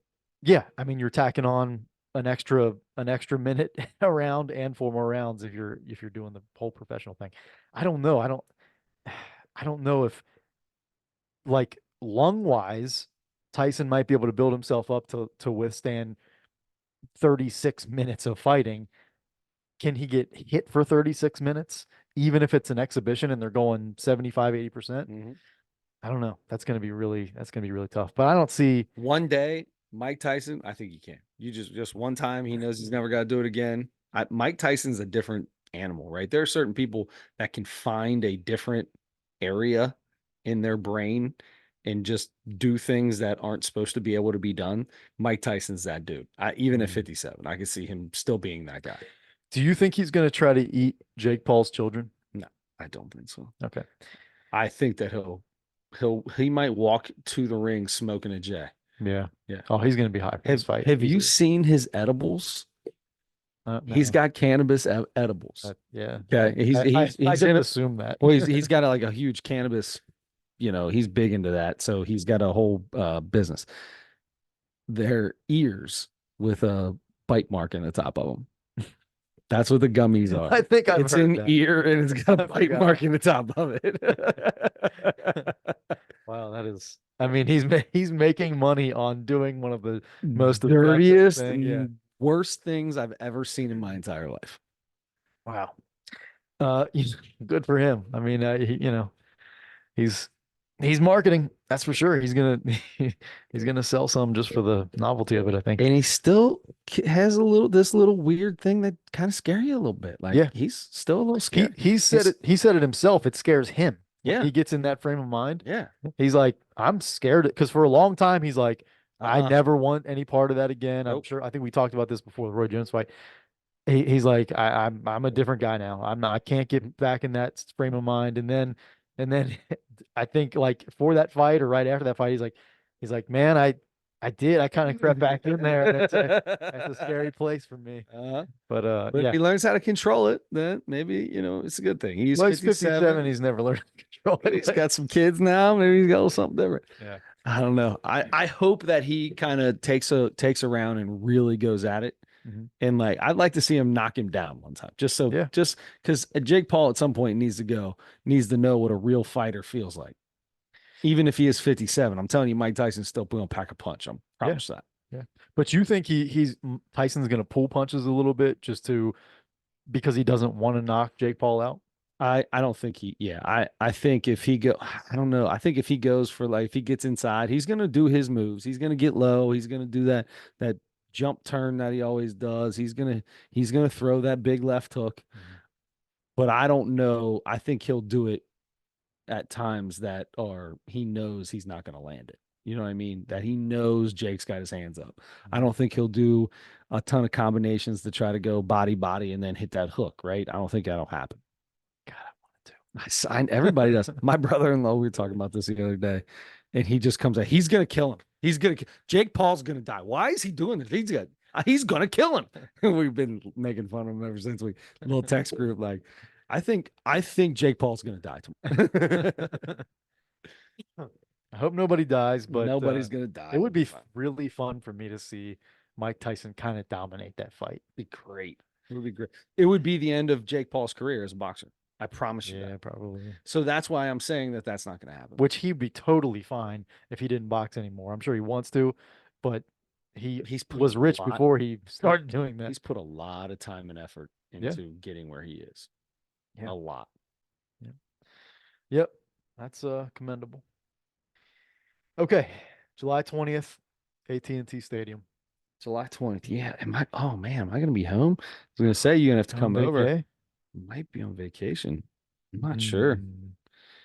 yeah, I mean, you're tacking on an extra minute around and 4 more rounds if you're doing the whole professional thing. I don't know. I don't know if, like, lung wise, Tyson might be able to build himself up to withstand 36 minutes of fighting. Can he get hit for 36 minutes, even if it's an exhibition and they're going 75, 80%? Mm-hmm. I don't know. That's gonna be really tough. But I don't see One day, Mike Tyson, I think he can. You just one time, he knows he's never got to do it again. Mike Tyson's a different animal, right? There are certain people that can find a different area in their brain and just do things that aren't supposed to be able to be done. Mike Tyson's that dude. Even at 57, I can see him still being that guy. Do you think he's going to try to eat Jake Paul's children? No, I don't think so. Okay. I think that he might walk to the ring smoking a J. Yeah. Yeah. Oh, he's going to be high for this fight. Have you seen his edibles? No. He's got cannabis edibles. Yeah. Okay. I He's didn't assume that. well, he's got like a huge cannabis, he's big into that. So he's got a whole business. They're ears with a bite mark in the top of them. That's what the gummies are. I think I've it's heard an that. ear and it's got a bite mark in the top of it. Wow, that is. I mean, he's making money on doing one of the most dirtiest thing, and worst things I've ever seen in my entire life. Wow. Good for him. I mean, he's marketing. That's for sure. He's gonna sell some just for the novelty of it, I think. And he still has this little weird thing that kind of scare you a little bit. Like, he's still a little scared. He said it himself. It scares him. Yeah. He gets in that frame of mind. Yeah. He's like, I'm scared because for a long time he's like, I never want any part of that again. Nope. I think we talked about this before the Roy Jones fight. He's like, I'm a different guy now. I can't get back in that frame of mind. And then I think like for that fight or right after that fight, he's like, man, I kind of crept back in there. That's a scary place for me. But if he learns how to control it, then maybe, it's a good thing. He's 57. He's never learned to control it. He's got some kids now. Maybe he's got a little something different. Yeah. I don't know. I hope that he kind of takes a round and really goes at it. Mm-hmm. And I'd like to see him knock him down one time. Just because Jake Paul at some point needs to know what a real fighter feels like. Even if he is 57, I'm telling you, Mike Tyson's still going to pack a punch. I'm promise that. Yeah. But you think Tyson's going to pull punches a little bit because he doesn't want to knock Jake Paul out? I don't think I think if he I don't know. I think if he goes for if he gets inside, he's going to do his moves. He's going to get low. He's going to do that jump turn that he always does. He's going to throw that big left hook. Mm-hmm. But I don't know. I think he'll do it at times that he knows he's not going to land it. You know what I mean? That he knows Jake's got his hands up. Mm-hmm. I don't think he'll do a ton of combinations to try to go body and then hit that hook, right? I don't think that'll happen. God, I wanted to. Everybody does. My brother-in-law, we were talking about this the other day, and he just comes out. He's going to kill him. Jake Paul's going to die. Why is he doing this? He's going to kill him. We've been making fun of him ever since little text group. I think Jake Paul's going to die tomorrow. I hope nobody dies, but nobody's going to die. It would be really fun for me to see Mike Tyson kind of dominate that fight. It'd be great. It would be great. It would be the end of Jake Paul's career as a boxer. I promise you. Yeah, probably. So that's why I'm saying that that's not going to happen. Which he'd be totally fine if he didn't box anymore. I'm sure he wants to, but he was rich before he started doing that. He's put a lot of time and effort into getting where he is. Yeah. A lot. Yeah. Yep. That's commendable. Okay. July 20th, AT&T Stadium. July 20th. Yeah. Am I going to be home? I was going to say you're going to have to come over. Might be on vacation. I'm not sure.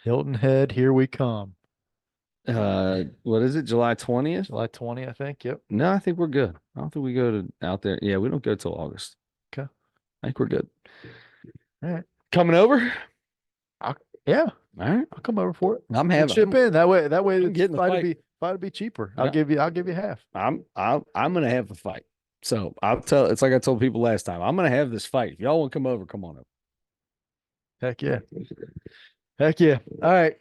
Hilton Head, here we come. What is it? July 20th? July 20th, I think. Yep. No, I think we're good. I don't think we go out there. Yeah, we don't go till August. Okay. I think we're good. All right. Coming over? Yeah. All right. I'll come over for it. I'm having chip in that way. It's getting the fight to be cheaper. I'll give you half. I'm gonna have the fight. So it's like I told people last time. I'm gonna have this fight. If y'all want to come over, come on over. Heck yeah. Heck yeah. All right.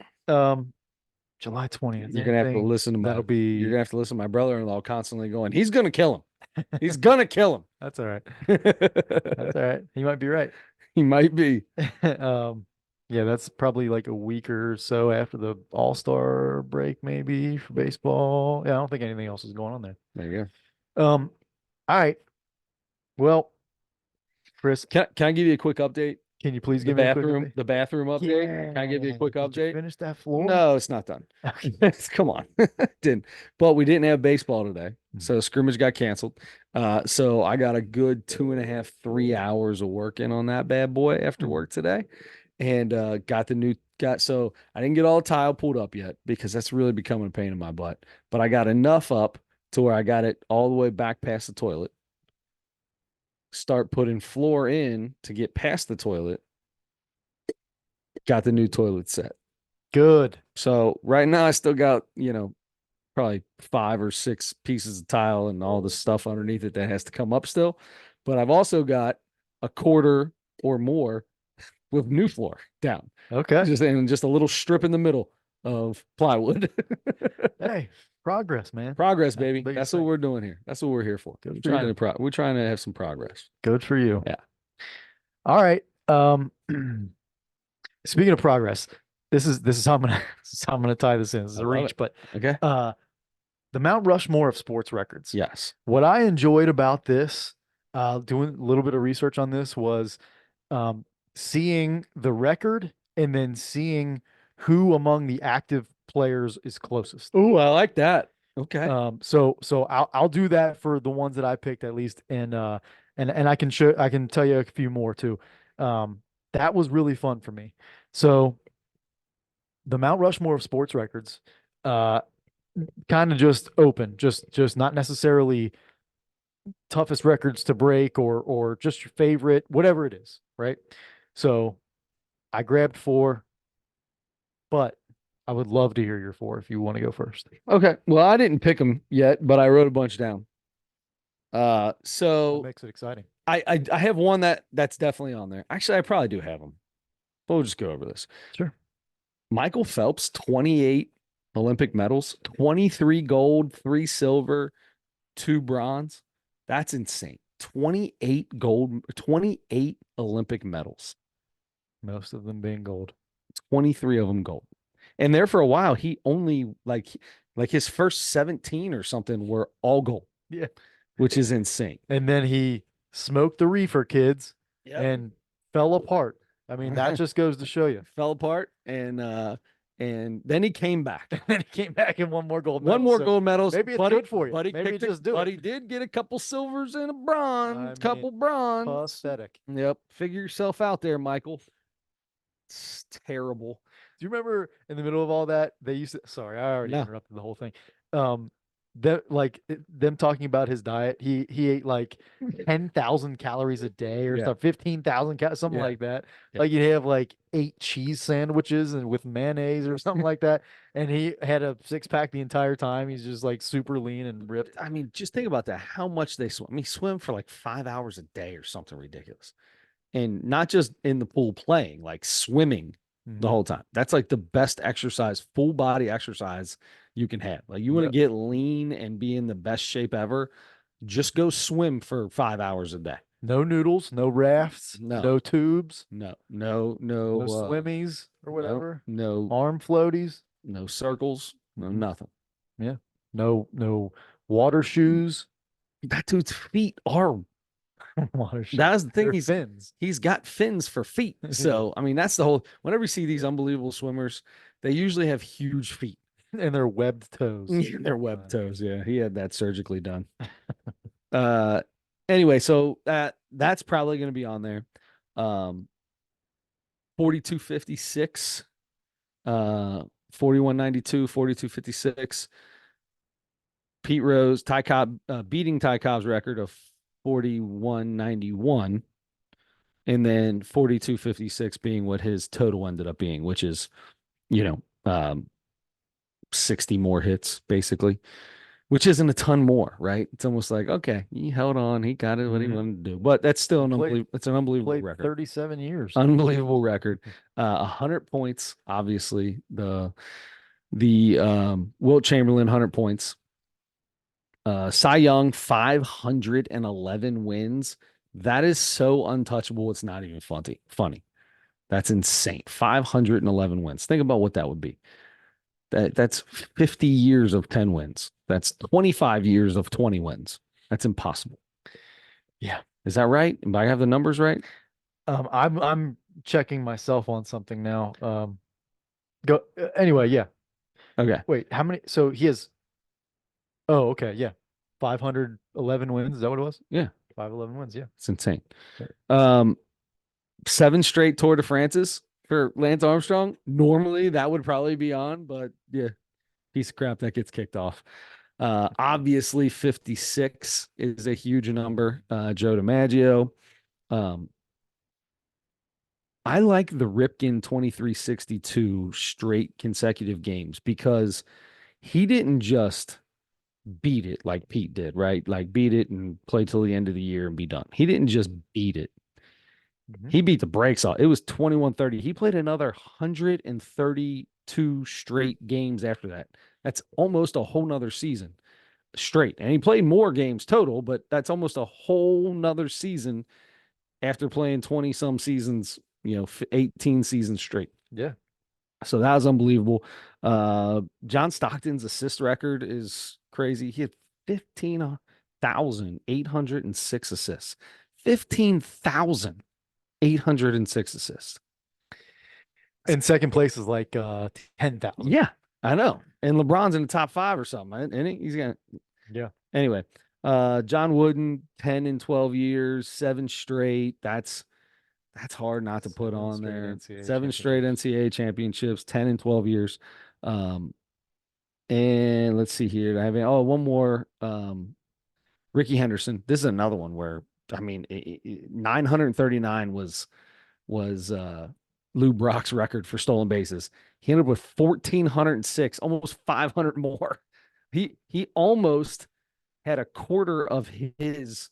July 20th. You're gonna have to listen to you're gonna have to listen to my brother-in-law constantly going, he's gonna kill him. He's gonna kill him. That's all right. That's all right. He might be right. He might be. Yeah, that's probably like a week or so after the All-Star break, maybe for baseball. Yeah, I don't think anything else is going on there. There you go. All right. Well, Chris, can I give you a quick update? Can you please give me a quick update? The bathroom update. Can I give you a Yeah. quick Did you update? finish that floor? No, it's not done. Okay. Come on. Didn't. But we didn't have baseball today. So scrimmage got canceled. So I got a good 2.5, 3 hours of work in on that bad boy after work today. And so I didn't get all the tile pulled up yet because that's really becoming a pain in my butt. But I got enough up to where I got it all the way back past the toilet. Start putting floor in to get past the toilet. Got the new toilet set. Good. So right now I still got, probably 5 or 6 pieces of tile and all the stuff underneath it that has to come up still. But I've also got a quarter or more with new floor down. Okay. Just a little strip in the middle of plywood. Hey, progress, man. Progress, That's the baby. biggest That's what thing. we're doing here. That's what we're here for. Good We're for trying you. we're trying to have some progress. Good for you. Yeah. All right. Speaking of progress, this is how I'm gonna this is how I'm gonna tie this in. This is I a love reach, it. but Okay. the Mount Rushmore of sports records. Yes. What I enjoyed about this, doing a little bit of research on this, was um, seeing the record and then seeing who among the active players is closest. Oh, I like that. Okay. So I'll do that for the ones that I picked at least, and I can tell you a few more too. That was really fun for me. So the Mount Rushmore of sports records, uh, kind of just open, just not necessarily toughest records to break or just your favorite, whatever it is, right? So I grabbed 4, but I would love to hear your 4 if you want to go first. Okay. Well, I didn't pick them yet, but I wrote a bunch down. That So makes it exciting. I have one that's definitely on there. Actually, I probably do have them. But we'll just go over this. Sure. Michael Phelps, 28 Olympic medals, 23 gold, 3 silver, 2 bronze. That's insane. 28 gold, 28 Olympic medals, Most of them being gold. 23 of them gold. And there for a while, he only like his first 17 or something were all gold. Yeah. Which is insane. And then he smoked the reefer, kids, Yep. and fell apart. I mean, that just goes to show you. Fell apart and then he came back. And then he came back and won more gold One medals. more So gold medals. maybe it's Buddy, good for you. Buddy Maybe kicked just do Buddy it. did get a couple silvers and a bronze. I Couple mean, bronze. Pathetic. Yep. Figure yourself out there, Michael. It's terrible. Do you remember in the middle of all that, they used to, sorry, I already No. interrupted the whole thing. Them talking about his diet, he ate like 10,000 calories a day or Yeah. stuff, 15,000 something Yeah. like that. Yeah. Like he'd have like 8 cheese sandwiches and with mayonnaise or something like that. And he had a 6-pack the entire time. He's just like super lean and ripped. I mean, just think about that. How much they swim. I mean, swim for like 5 hours a day or something ridiculous. And not just in the pool playing, like swimming the whole time. That's like the best exercise, full body exercise you can have. Like you want to get lean and be in the best shape ever, just go swim for 5 hours a day. No noodles, no rafts, no tubes, no swimmies or whatever, no arm floaties, no circles, no nothing. Yeah. No water shoes. That dude's feet are Water shoes. that's the thing. They're fins. He's got fins for feet. So I mean, that's the whole. Whenever you see these unbelievable swimmers, they usually have huge feet And their webbed toes. They're webbed toes. Yeah, he had that surgically done. Anyway, so that's probably going to be on there. 4256, 4192, 4256. Pete Rose, Ty Cobb, beating Ty Cobb's record of 4191, and then 4256 being what his total ended up being, which is, 60 more hits basically, which isn't a ton more, right? It's almost like, okay, he held on, he got it what he wanted to do, but that's still it's an unbelievable record. 37 years. Unbelievable record. 100 points, obviously. The Wilt Chamberlain 100 points. Cy Young 511 wins. That is so untouchable. It's not even funny. That's insane. 511 wins. Think about what that would be. That's 50 years of 10 wins. That's 25 years of 20 wins. That's impossible. Yeah. Is that right? Do I have the numbers right? I'm checking myself on something now. Go anyway, yeah. Okay. Wait, how many? So he has. Oh, okay, yeah. 511 wins. Is that what it was? Yeah. 511 wins. Yeah. It's insane. Yeah. Um, 7 straight Tour de France's for Lance Armstrong. Normally that would probably be on, but yeah, piece of crap that gets kicked off. Obviously 56 is a huge number. Joe DiMaggio. Um, I like the Ripken 2362 straight consecutive games because he didn't just beat it like Pete did, right? Like beat it and play till the end of the year and be done. He didn't just beat it. Mhm. He beat the brakes off. It was 21-30. He played another 132 straight games after that. That's almost a whole nother season straight. And he played more games total, but that's almost a whole nother season after playing 20 some seasons, 18 seasons straight. Yeah. So that was unbelievable. John Stockton's assist record is crazy. He had 15,806 assists. 15,806 assists. And second place is like 10,000. Yeah, I know. And LeBron's in the top 5 or something, and he's gonna. Yeah. Anyway, John Wooden, 10 in 12 years, 7 straight. That's hard not to put 7 on straight there. NCAA 7 straight championships. NCAA championships, 10 in 12 years. Um, and let's see here. I have one more. Ricky Henderson. This is another one where 939 was Lou Brock's record for stolen bases. He ended up with 1,406, almost 500 more. He almost had a quarter of his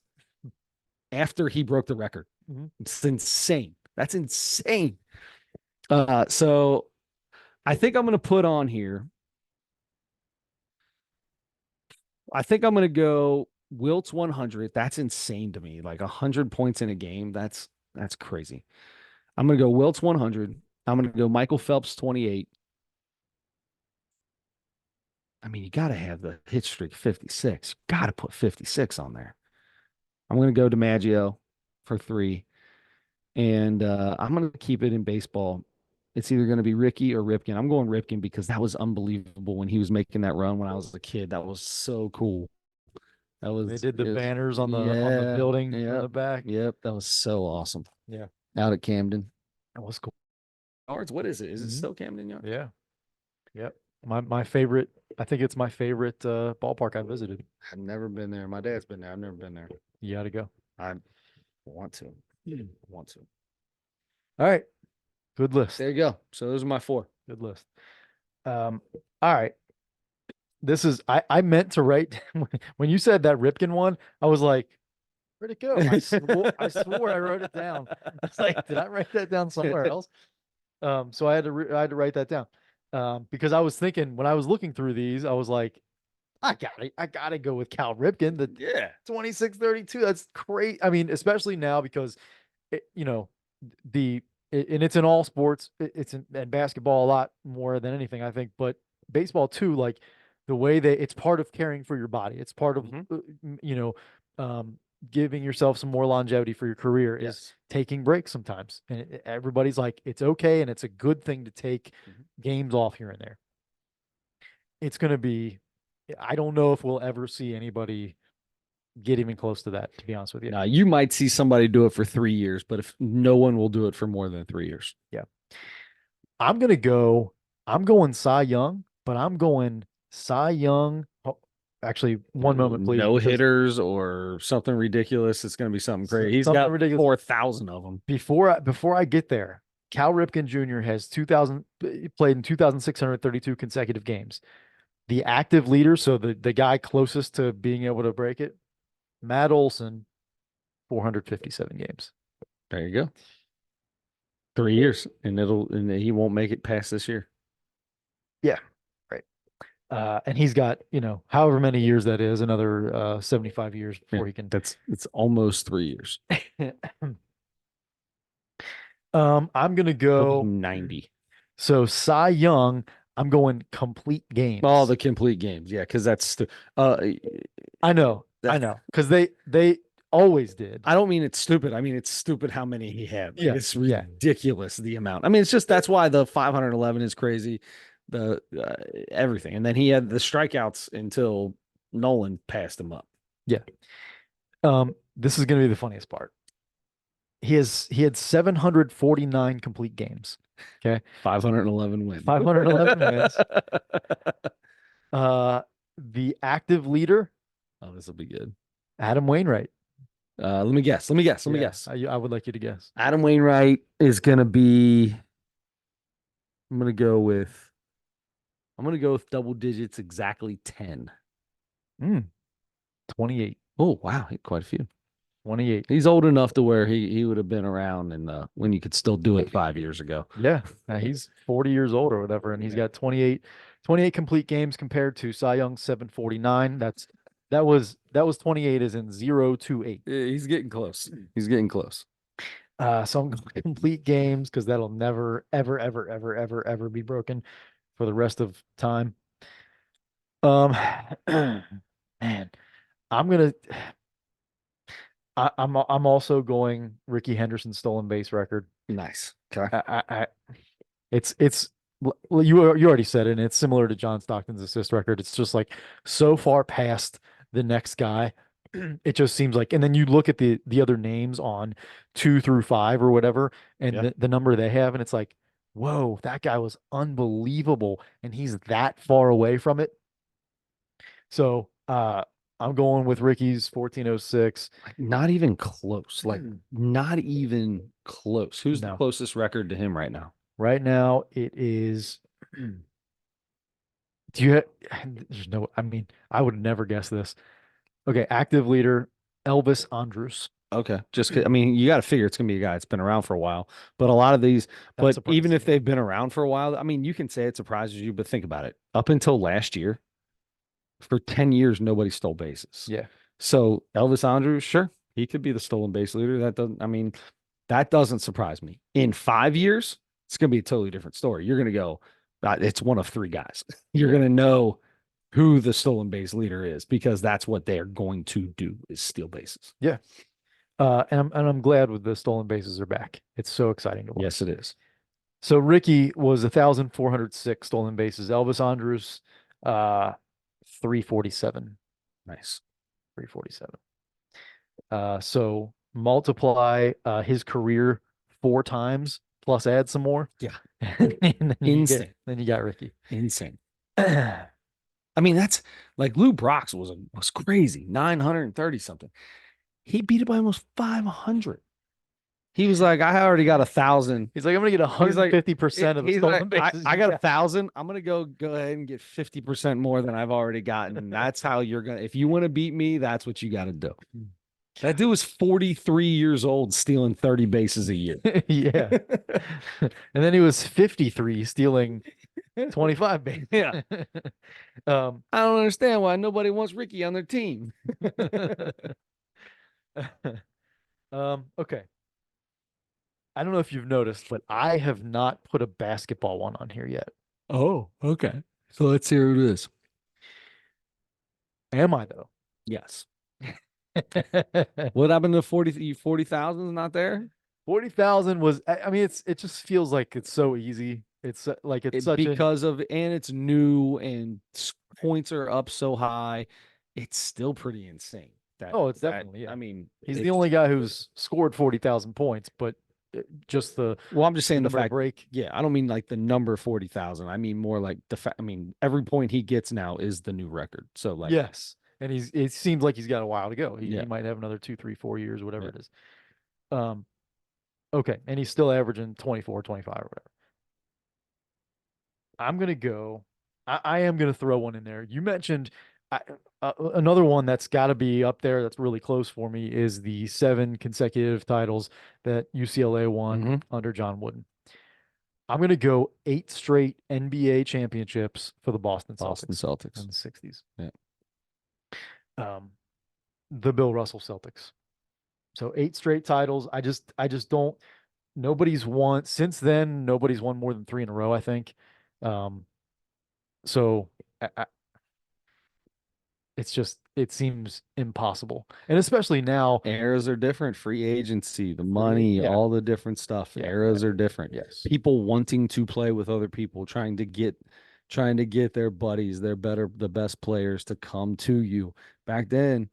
after he broke the record. Mhm. It's insane. That's insane. So I think I'm going to put on here. I think I'm going to go Wilt's 100. That's insane to me. Like 100 points in a game. That's crazy. I'm going to go Wilt's 100. I'm going to go Michael Phelps 28. I mean, you got to have the hit streak 56. You got to put 56 on there. I'm going to go DiMaggio for 3. And I'm going to keep it in baseball. It's either going to be Ricky or Ripken. I'm going Ripken because that was unbelievable when he was making that run when I was a kid. That was so cool. That They was, did the it was banners on the yeah, building on yep, the back. yep. That was so awesome. Yeah. Out at Camden That was cool. Yards. What is it? Is it Mhm. still Camden Yards? Yeah. Yep. My favorite, I think it's my favorite ballpark I visited. I've never been there. My dad's been there. I've never been there. You gotta go. I want to. Want to. All right. Good list. There you go. So those are my 4. Good list. All right. This is I meant to write when you said that Ripken one, I was like, where'd it go? I swore I wrote it down. I was like, did I write that down somewhere else? So I had to write that down. Because I was thinking when I was looking through these, I was like, I gotta go with Cal Ripken, the Yeah. 2632. That's great. I mean, especially now because and it's in all sports. It's in and basketball a lot more than anything, I think, but baseball too, like the way it's part of caring for your body. It's part of Mhm. giving yourself some more longevity for your career is Yes. taking breaks sometimes. And everybody's like, it's okay and it's a good thing to take Mhm. games off here and there. It's going to be, I don't know if we'll ever see anybody get even close to that, to be honest with you. Now, you might see somebody do it for 3 years, but if no one will do it for more than 3 years. Yeah. I'm going Cy Young, but I'm going Cy Young. Oh, actually, one moment, please. No Because hitters or something ridiculous. It's going to be something crazy. He's something got ridiculous. 4,000 of them. Before I get there, Cal Ripken Jr. has 2,000 played in 2,632 consecutive games. The active leader, so the guy closest to being able to break it, Matt Olson, 457 games. There you go. 3 years, and he won't make it past this year. Yeah, right. And he's got, however many years that is, another 75 years before he can. It's almost 3 years. I'm gonna go 90. So Cy Young, I'm going complete games. All the complete games, yeah, because that's I know, because they always did. I don't mean it's stupid. I mean it's stupid how many he had. Like Yeah, it's yeah, ridiculous the amount. I mean it's just that's why the 511 is crazy, the everything. And then he had the strikeouts until Nolan passed him up. yeah. This is gonna be the funniest part. He had 749 complete games. Okay. 511 wins. 511 wins. Uh, the active leader, Oh, this will be good. Adam Wainwright. Let me guess. Let me guess. Let me Yeah, guess. I would like you to guess. Adam Wainwright is gonna be. I'm gonna go with. I'm gonna go with double digits, exactly 10. Mm, 28. Oh wow, he had quite a few. 28. He's old enough to where he would have been around and when you could still do it 5 years ago. Yeah, he's 40 years old or whatever, and he's got 28 complete games compared to Cy Young 749. That was 28 as in 0 to 8. Yeah, he's getting close. He's getting close. So I'm going complete games because that'll never, ever, ever, ever, ever, ever be broken for the rest of time. Um, man, I'm gonna. I'm also going Ricky Henderson stolen base record. Nice. Okay. It's you already said it, and it's similar to John Stockton's assist record. It's just like so far past the next guy. It just seems like, and then you look at the other names on 2 through 5 or whatever, and Yeah. the number they have, and it's like, whoa, that guy was unbelievable, and he's that far away from it. So I'm going with Ricky's 1406. Not even close. Like not even close. Who's the No. closest record to him right now? Right now it is. Do you have, there's no, I mean, I would never guess this. Okay, active leader, Elvis Andrus. Okay. Just I mean, you got to figure it's gonna be a guy that's been around for a while. But a lot of these, That but surprises even if me. they've been around for a while, I mean, you can say it surprises you, but think about it. Up until last year, for 10 years, nobody stole bases. Yeah. So Elvis Andrews, sure, he could be the stolen base leader. That doesn't, I mean, that doesn't surprise me. In 5 years, it's going to be a totally different story. You're going to go, it's one of three guys. You're Yeah. going to know who the stolen base leader is because that's what they're going to do is steal bases. Yeah. And I'm glad with the stolen bases are back. It's so exciting to watch. Yes, it is. So Ricky was 1,406 stolen bases. Elvis Andrus, 347. Nice. 347. So multiply his career 4 times plus add some more. Yeah. And then Insane. then you got Ricky. Insane. I mean, that's like Lou Brock's was crazy. 930 something. He beat it by almost 500. He was like, I already got 1,000. He's like, I'm gonna get He's like, 150% of the he's stolen like, bases. I got 1,000. I'm gonna go ahead and get 50% more than I've already gotten. That's how you're gonna. If you want to beat me, that's what you got to do. That dude was 43 years old, stealing 30 bases a year. Yeah. And then he was 53 stealing 25 bases. Yeah. I don't understand why nobody wants Ricky on their team. Okay. I don't know if you've noticed, but I have not put a basketball one on here yet. Oh, okay. So let's hear who it is. Am I though? Yes. What happened to 40,000 is not there? 40,000 was, I mean, it just feels like it's so easy. It's like it's such a, Because of and it's new and points are up so high, it's still pretty insane. oh, it's definitely, yeah. I mean, He's the only guy who's scored 40,000 points, but just well, I'm just saying the number of fact. break. Yeah, I don't mean like the number 40,000. I mean more like the fact. I mean, every point he gets now is the new record. So like, Yes. And it seems like he's got a while to go. He Yeah. might have another 2, 3, 4 years, whatever Yeah. it is. Okay. And he's still averaging 24, 25 or whatever. I'm going to go. I am going to throw one in there. You mentioned another one that's got to be up there that's really close for me is the 7 consecutive titles that UCLA won Mhm. under John Wooden. I'm going to go 8 straight NBA championships for the Boston Celtics in the 60s. Yeah. The Bill Russell Celtics. So 8 straight titles. I just don't. Nobody's won since then. Nobody's won more than 3 in a row, I think. So it seems impossible. And especially now, Eras are different. Free agency, the money, yeah, all the different stuff. yeah, Eras are different. yes. People wanting to play with other people, trying to get their buddies, the best players to come to you. Back then,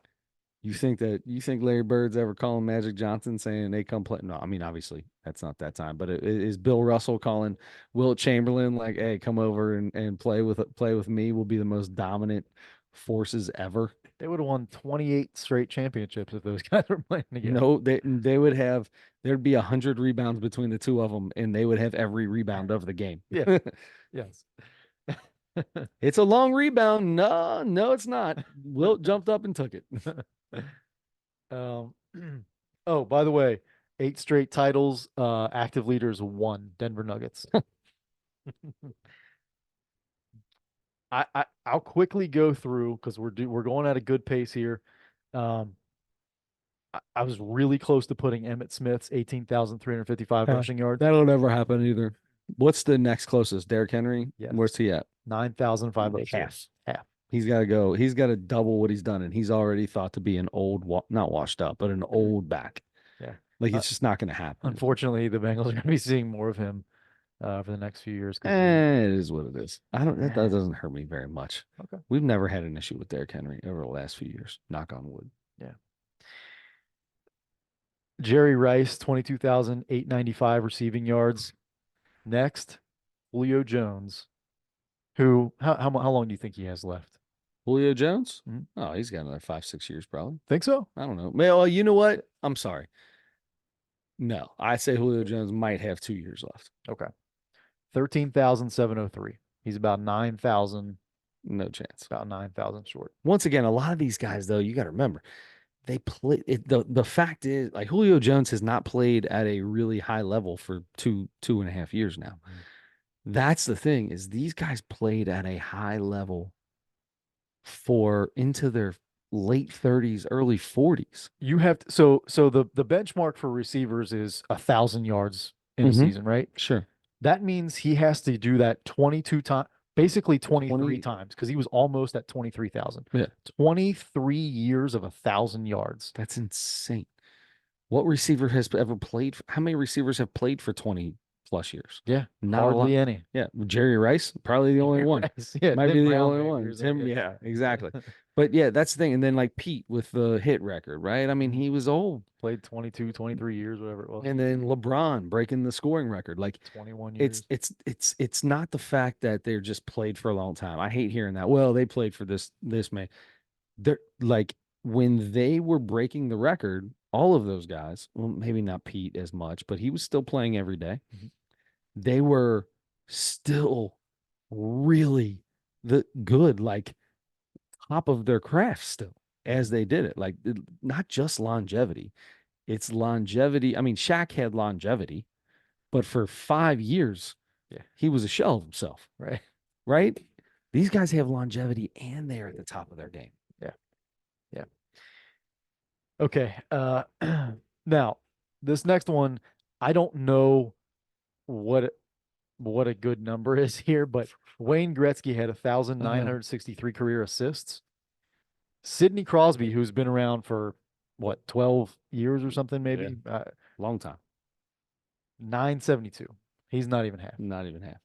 you think Larry Bird's ever calling Magic Johnson saying they come play? No, I mean obviously that's not that time. But is Bill Russell calling Wilt Chamberlain like, "Hey, come over and play with me. We'll be the most dominant forces ever." They would have won 28 straight championships if those guys were playing together. No, they would have there'd be 100 rebounds between the two of them, and they would have every rebound of the game. Yeah. Yes. It's a long rebound. No, no, it's not. Wilt jumped up and took it. Um, oh, by the way, 8 straight titles, active leaders, 1, Denver Nuggets. I'll quickly go through because we're going at a good pace here. Um, I was really close to putting Emmett Smith's 18,355 Yeah, rushing yards. that'll never happen either. What's the next closest? Derrick Henry? Yes. Where's he at? 9,506. Half. He's got to go. He's got to double what he's done, and he's already thought to be an old, not washed up, but an old back. Yeah. Like it's just not going to happen. Unfortunately, the Bengals are going to be seeing more of him for the next few years. It is what it is. That doesn't hurt me very much. Okay. We've never had an issue with Derrick Henry over the last few years. Knock on wood. Yeah. Jerry Rice, 22,895 receiving yards. Next, Julio Jones, who how long do you think he has left? Julio Jones? Mhm. Oh, he's got another 5, 6 years probably. Think so? I don't know. Well, you know what? I'm sorry. No, I say Julio Jones might have 2 years left. Okay. 13,703. He's about 9,000. No chance. About 9,000 short. Once again, a lot of these guys, though, you got to remember, they play it. The fact is, like Julio Jones has not played at a really high level for 2.5 years now. That's the thing is these guys played at a high level for into their late 30s, early 40s. You have to, so the benchmark for receivers is 1,000 yards in a season, right? Sure. That means he has to do that 22 times, basically 23 20 times, because he was almost at 23,000. Yeah. 23 years of 1,000 yards. That's insane. What receiver has ever played? How many receivers have played for 20 plus years? Yeah, not a lot. hardly any. Yeah, Jerry Rice, probably the only one. Yeah, might Tim be the Brown only maybe one. or something. Tim, yeah, exactly. But yeah, that's the thing. And then like Pete with the hit record, right? I mean, he was old. Played 22, 23 years, whatever it was. And then LeBron breaking the scoring record. Like 21 years. it's not the fact that they're just played for a long time. I hate hearing that. Well, they played for this man. They're like when they were breaking the record, all of those guys, well, maybe not Pete as much, but he was still playing every day. They were still really good, like top of their craft still as they did it. Like not just longevity, it's longevity. I mean, Shaq had longevity, but for 5 years, he was a shell of himself. Right. Right. These guys have longevity and they're at the top of their game. Yeah. Yeah. Okay. Now this next one, I don't know what a good number is here, but Wayne Gretzky had 1,963 career assists. Sidney Crosby, who's been around for what, 12 years or something, maybe? Long time. 972. He's not even half. Not even half.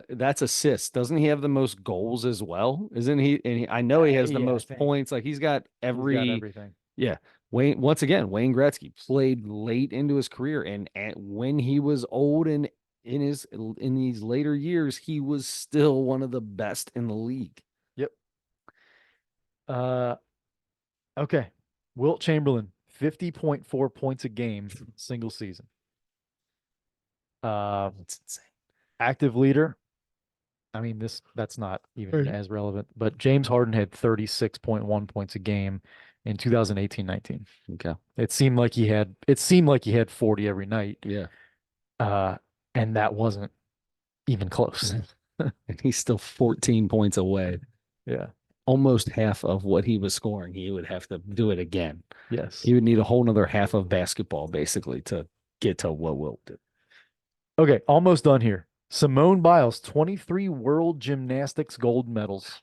That's assists. Doesn't he have the most goals as well? Isn't he? And I know he has the most points. Like he's got everything. Yeah. Wayne Gretzky played late into his career, and when he was old and in these later years, he was still one of the best in the league. Yep. Okay. Wilt Chamberlain, 50.4 points a game, single season. That's insane. Active leader. I mean, that's not even as relevant, but James Harden had 36.1 points a game in 2018-19. Okay. It seemed like he had 40 every night. Yeah. And that wasn't even close. And he's still 14 points away. Yeah. Almost half of what he was scoring. He would have to do it again. Yes. He would need a whole nother half of basketball basically to get to what Wilt did. Okay, almost done here. Simone Biles, 23 world gymnastics gold medals.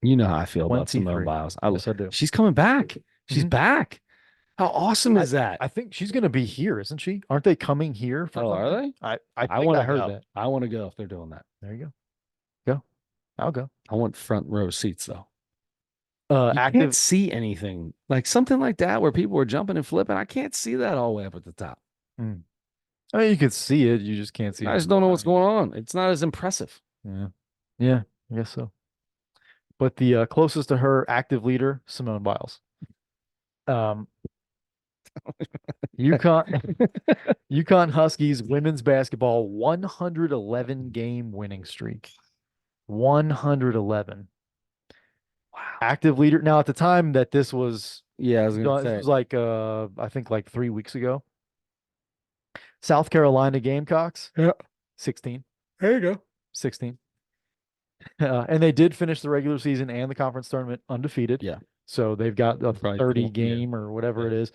You know how I feel about Simone 23. Biles. Yes, I do. She's coming back. She's Mhm. back. How awesome I is that? I think she's gonna be here, isn't she? Aren't they coming here for Oh, are something? they? I I think want I to heard go. that. I want to go if they're doing that. There you go. Go. I'll go. I want front row seats though. You can't Active. see anything like something like that where people are jumping and flipping. I can't see that all the way up at the top. Hmm. I mean, you can see it. You just can't see I who's just don't know what's behind going on. It's not as impressive. you. Yeah. Yeah. I guess so. But the closest to her active leader, Simone Biles. Um, UConn, UConn Huskies women's basketball 111 game winning streak. 111. Wow. Active leader. Now, at the time that this was Yeah, I was gonna done, this say. was like I think like 3 weeks ago. South Carolina Gamecocks, Yeah, 16. there you go. 16. And they did finish the regular season and the conference tournament undefeated. Yeah, So they've got a probably 30 yeah, game or whatever yeah. it is.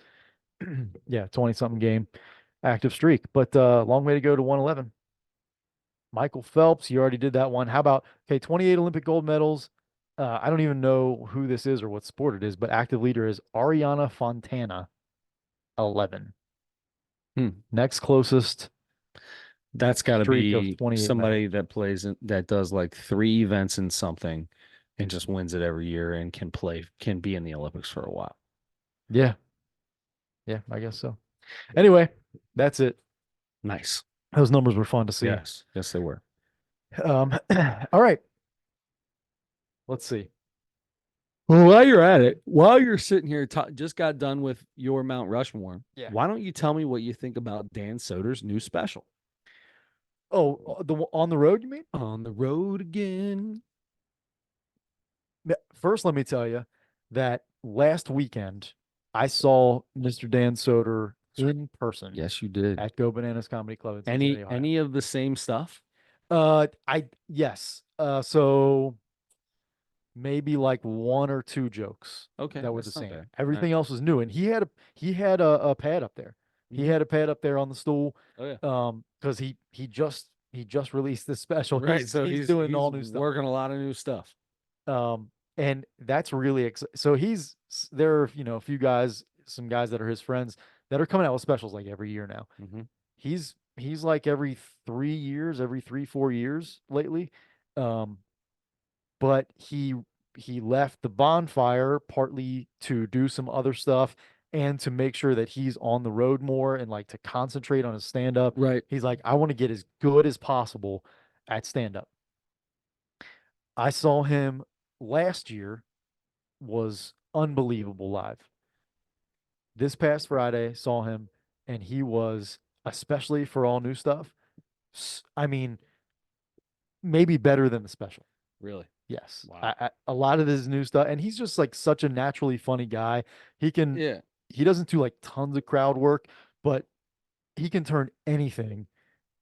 Yeah, 20 something game active streak, but long way to go to 111. Michael Phelps, you already did that one. How about, okay, 28 Olympic gold medals. I don't even know who this is or what sport it is, but active leader is Ariana Fontana, 11. Hmm. Next closest That's got to streak of be 28 medals. somebody that that does like three events in something and just wins it every year and can be in the Olympics for a while. Yeah, yeah, I guess so. Anyway, that's it. Nice. Those numbers were fun to see. Yes. Yes, they were. All right, let's see. Well, while you're at it, while you're sitting here, just got done with your Mount Rushmore. Yeah. Why don't you tell me what you think about Dan Soder's new special? Oh, on the road, you mean? On the road again. First, let me tell you that last weekend I saw Mr. Dan Soder in person Yes, you did. at Go Bananas Comedy Club in Cincinnati, Ohio. Any of the same stuff? Yes. So maybe like one or two jokes Okay, that were the that's not same. bad. All right. Everything else was new, and he had a pad up there. He Mhm. had a pad up there on the stool. Oh yeah. Because he just released this special. Right. He's So he's doing he's all new stuff. working a lot of new stuff. And that's really so there are a few guys, some guys that are his friends that are coming out with specials like every year now. Hmm. He's like every 3 years, every 3-4 years lately. Um, but he left the bonfire partly to do some other stuff and to make sure that he's on the road more and like to concentrate on his stand up. Right. He's like, I want to get as good as possible at stand up. I saw him last year, was unbelievable live. This past Friday, saw him, and he was, especially for all new stuff, I mean, maybe better than the special. Really. Yes. Wow. A lot of his new stuff, and he's just like such a naturally funny guy. Yeah. He doesn't do like tons of crowd work, but he can turn anything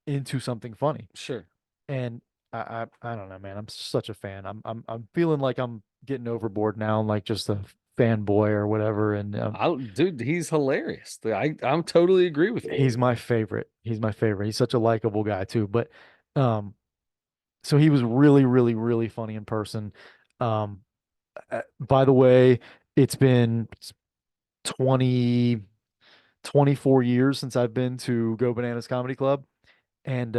into something funny. Sure. And I don't know, man. I'm such a fan. I'm feeling like I'm getting overboard now, and like just a fanboy or whatever. And Dude, he's hilarious. I'm totally agree with you. he's my favorite. He's my favorite. He's such a likable guy too. But um, so he was really, really, really funny in person. Um, by the way, it's been 20, 24 years since I've been to Go Bananas Comedy Club, and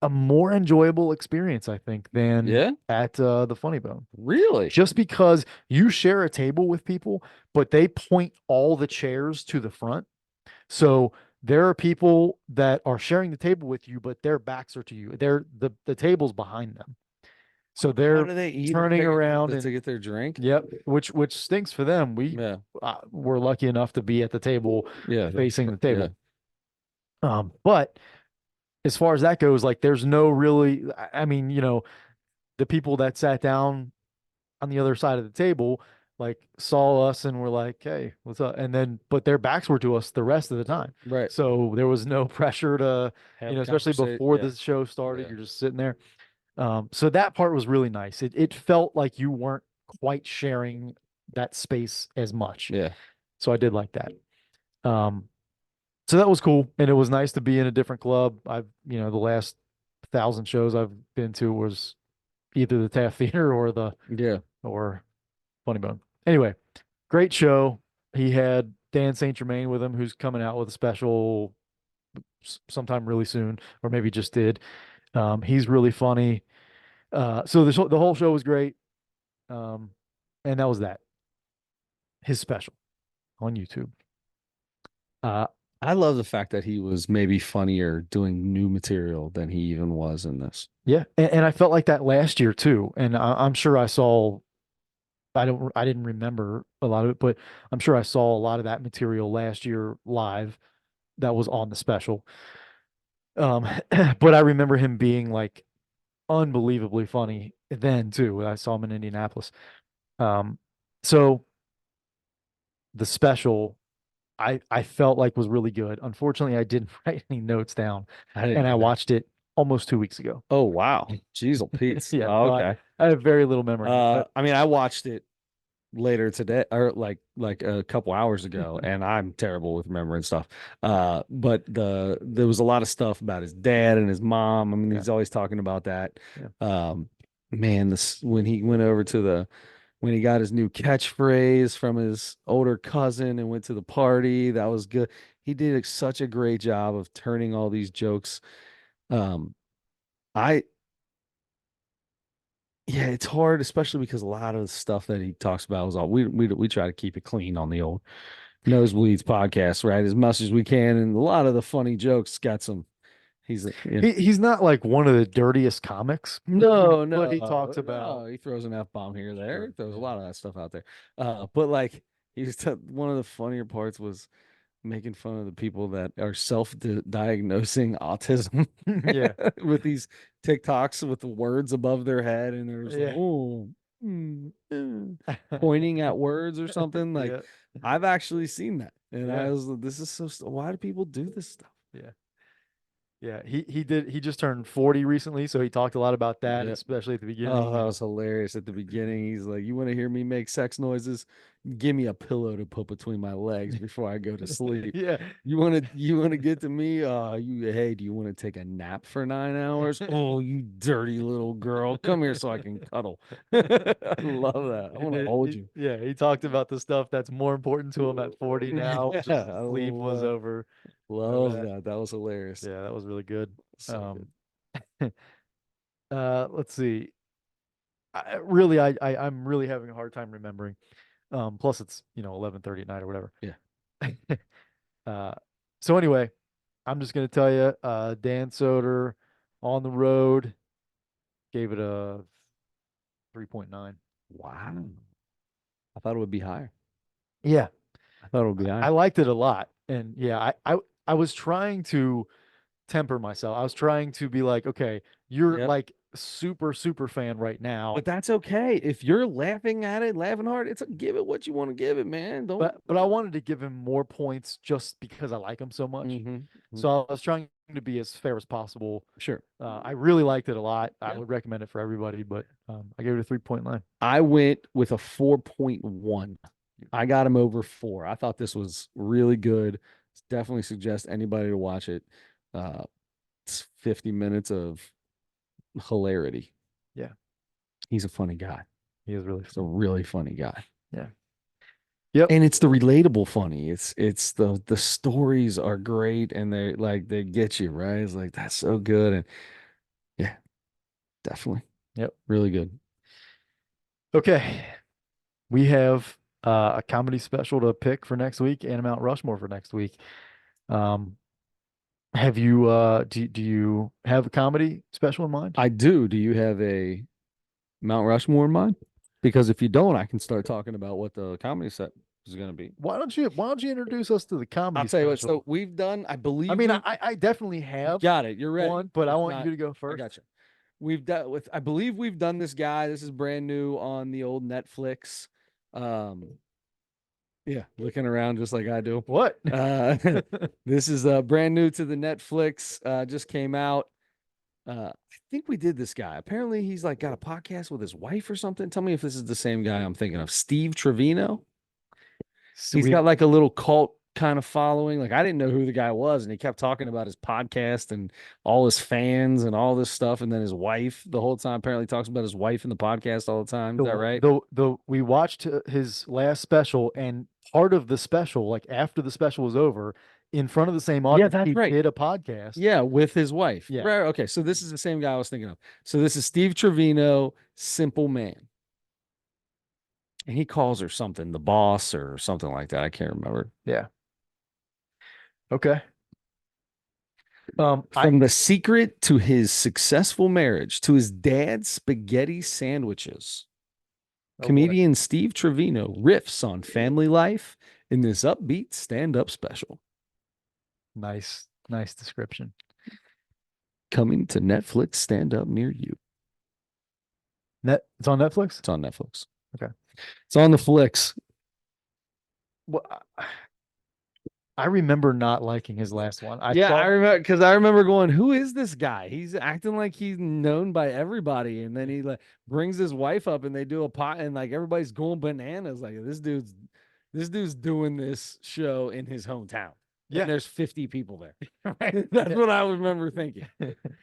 a more enjoyable experience, I think, than Yeah. at the Funny Bone. Really? Just because you share a table with people, but they point all the chairs to the front. So there are people that are sharing the table with you, but their backs are to you. The table's behind them. So How they're do they eat turning around to and get their drink? yep, which stinks for them. We Yeah. were lucky enough to be at the table Yeah. facing the Yeah. table. But as far as that goes, like there's no really, I mean, the people that sat down on the other side of the table like saw us and were like, "Hey, what's up?" And then, but their backs were to us the rest of the time. Right. So there was no pressure to, Have especially before Yeah. the show started, Yeah. you're just sitting there. So that part was really nice. It felt like you weren't quite sharing that space as much. Yeah. So I did like that. Um, so that was cool, and it was nice to be in a different club. The last 1,000 shows I've been to was either the Taft Theater Yeah. or Funny Bone. Anyway, great show. He had Dan St. Germain with him, who's coming out with a special sometime really soon, or maybe just did. He's really funny. So the whole show was great. Um, and that was that. His special on YouTube. Uh, I love the fact that he was maybe funnier doing new material than he even was in this. yeah, and I felt like that last year too. And I'm sure I saw. I didn't remember a lot of it, but I'm sure I saw a lot of that material last year live that was on the special. Um, but I remember him being like unbelievably funny then too. I saw him in Indianapolis. Um, so the special I felt like was really good. Unfortunately, I didn't write any notes down, I didn't and I either. watched it almost 2 weeks ago. Oh wow. Jeez, Pete's. Yeah, Oh, so okay. I have very little memory, but I mean, I watched it later today or like a couple hours ago, and I'm terrible with remembering stuff. But there was a lot of stuff about his dad and his mom. I mean, yeah, he's always talking about that. yeah, Man, this when he went over to the when he got his new catchphrase from his older cousin and went to the party, that was good. He did such a great job of turning all these jokes. Um, I Yeah, it's hard, especially because a lot of the stuff that he talks about is all we try to keep it clean on the old Nosebleeds podcast, right? As much as we can, and a lot of the funny jokes got some. Yeah. he's not like one of the dirtiest comics, No, but no, he talks about no. He throws an F bomb here or there. He sure, throws a yeah, lot of that stuff out there. But like one of the funnier parts was making fun of the people that are self-diagnosing autism yeah, with these TikToks with the words above their head, and they're just like, yeah, oh, pointing at words or something. Like, yeah, I've actually seen that, and yeah, this is why do people do this stuff? yeah. Yeah, he just turned 40 recently, so he talked a lot about that, Yeah. especially at the Oh, beginning. that And was hilarious at the beginning. He's like, "You want to hear me make sex noises? Give me a pillow to put between my legs before I go to sleep. yeah. You want to get to me? Hey, do you want to take a nap for 9 hours? Oh, you dirty little girl. Come here so I can cuddle." I love that. I want to hold you. Yeah, he talked about the stuff that's more important to him at 40 now, Yeah, which is sleep was over love that. that. That was hilarious. Yeah, that was really good. So good. Let's see. I'm really having a hard time remembering. Plus it's, 11:30 at night or whatever. Yeah. Uh, so anyway, I'm just gonna tell you, Dan Soder on the road gave it a 3.9. Wow. I thought it would be higher. Yeah, I thought it would be I higher. liked it a lot. And yeah, I was trying to temper myself. I was trying to be like, okay, you're Yep. like super, super fan right now. But that's okay. If you're laughing at it, laughing hard, give it what you want to give it, man. Don't. But I wanted to give him more points just because I like him so much. Mm-hmm. So I was trying to be as fair as possible. Sure. I really liked it a lot. I Yeah. would recommend it for everybody, but I gave it a 3.9. I went with a 4.1. I got him over 4. I thought this was really good. Definitely suggest anybody to watch it. Uh, it's 50 minutes of hilarity. Yeah, He's a funny guy. he is really He's a funny. really funny guy. Yeah. Yep. And it's the relatable funny. It's the stories are great and they get you, right? It's like that's so good. And yeah, definitely. Yep. Really good. Okay. We have a comedy special to pick for next week and a Mount Rushmore for next week. Um, have you do you have a comedy special in mind? I do. Do you have a Mount Rushmore in mind? Because if you don't, I can start talking about what the comedy set is going to be. Why don't you introduce us to the I'll comedy tell you what. special? So we've done, I I believe mean, we I definitely have got it. You're ready. one, but I It's want not, you to go I first. got you. We've done with, I believe we've done this guy. This is brand new on the old Netflix. Um, yeah, looking around just like I do. What? Uh, this is brand new to the Netflix. Just came out. I think we did this guy. Apparently, he's like got a podcast with his wife or something. Tell me if this is the same guy I'm thinking of. Steve Trevino. So He's got like a little cult kind of following. Like I didn't know who the guy was, and he kept talking about his podcast and all his fans and all this stuff, and then his wife the whole time. Apparently, talks about his wife in the podcast all the time. Is that right? The we watched his last special, and part of the special, like after the special was over, in front of the same Yeah, audience, that's he right. did a podcast. Yeah, with his wife. Yeah. Right. Okay. So this is the same guy I was thinking of. So this is Steve Trevino, Simple Man. And he calls her something, the boss or something like that. I can't remember. Yeah. Okay. From the secret to his successful marriage to his dad's spaghetti sandwiches. Oh boy. Comedian Steve Trevino riffs on family life in this upbeat stand-up special. Nice description. Coming to Netflix stand-up near you. It's on Netflix? It's on Netflix. Okay. It's on the flicks. Well, I remember not liking his last one. I remember because I remember going, "Who is this guy? He's acting like he's known by everybody." And then he like brings his wife up, and they do a pot, and like everybody's going bananas. Like this dude's doing this show in his hometown. Yeah, and there's 50 people there. Right. That's what I remember thinking.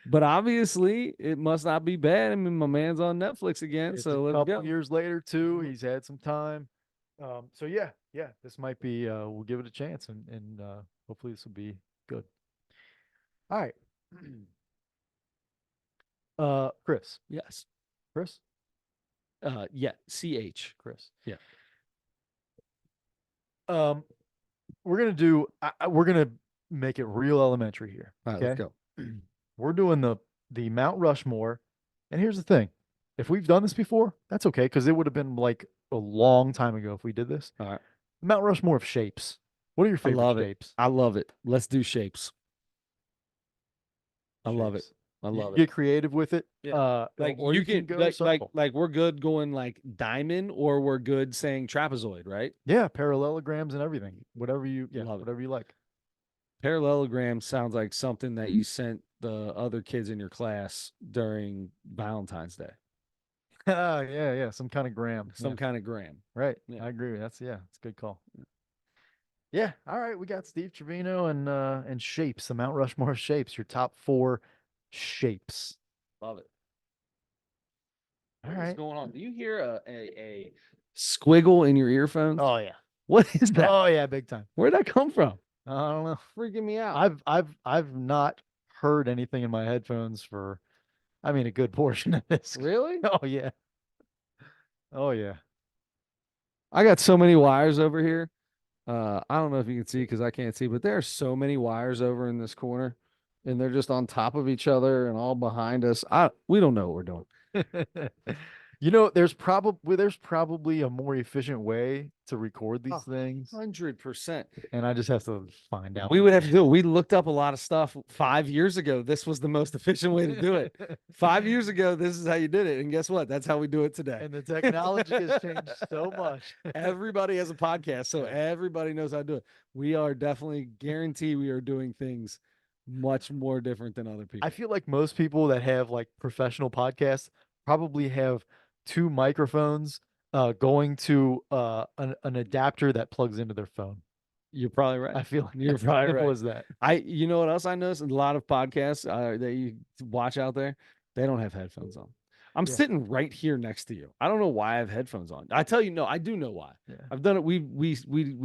But obviously, it must not be bad. I mean, my man's on Netflix again, It's so a let's couple go. years later too. He's had some time. So yeah, this might be. We'll give it a chance, and hopefully this will be good. All right. Chris. Yes. Chris. Yeah. CH. Chris. Yeah. We're gonna make it real elementary here. All right, Okay. let's go. We're doing the Mount Rushmore, and here's the thing: if we've done this before, that's okay because it would have been like a long time ago if we did this. All right. Mount Rushmore of shapes. What are your I favorite love shapes? I love it. Let's do shapes. I love it. Shapes. I You love can it. get creative with it. Like or you can go like circle. we're good going like diamond or we're good saying trapezoid, right? Yeah, parallelograms and everything. Whatever you Love it. whatever you like. Parallelogram sounds like something that you sent the other kids in your class during Valentine's Day. Yeah. Some kind of gram. Some kind of gram. Right. Yeah. I agree. It's a good call. Yeah. All right. We got Steve Trevino and shapes, the Mount Rushmore of shapes, your top 4 shapes. Love it. All What's right. going on? Do you hear a squiggle in your earphones? Oh yeah. What is that? Oh yeah, big time. Where'd that come from? I don't know. Freaking me out. I've not heard anything in my headphones for a good portion of this. Really? Oh yeah. Oh yeah. I got so many wires over here. I don't know if you can see because I can't see, but there are so many wires over in this corner, and they're just on top of each other and all behind us. We don't know what we're doing. There's probably a more efficient way to record these things, 100%. and I just have to find out. We would have to do it. We looked up a lot of stuff 5 years ago. This was the most efficient way to do it. 5 years ago, this is how you did it. And guess what? That's how we do it today. And the technology has changed so much. Everybody has a podcast, so everybody knows how to do it. We are definitely guarantee we are doing things much more different than other people. I feel like most people that have like professional podcasts probably have 2 microphones going to an adapter that plugs into their phone. You're probably right. I feel like You're probably right. Was that? You know what else I noticed? A lot of podcasts that you watch out there, they don't have headphones on. I'm sitting right here next to you. I don't know why I have headphones on. I tell you, no, I do know why. Yeah. I've done it. We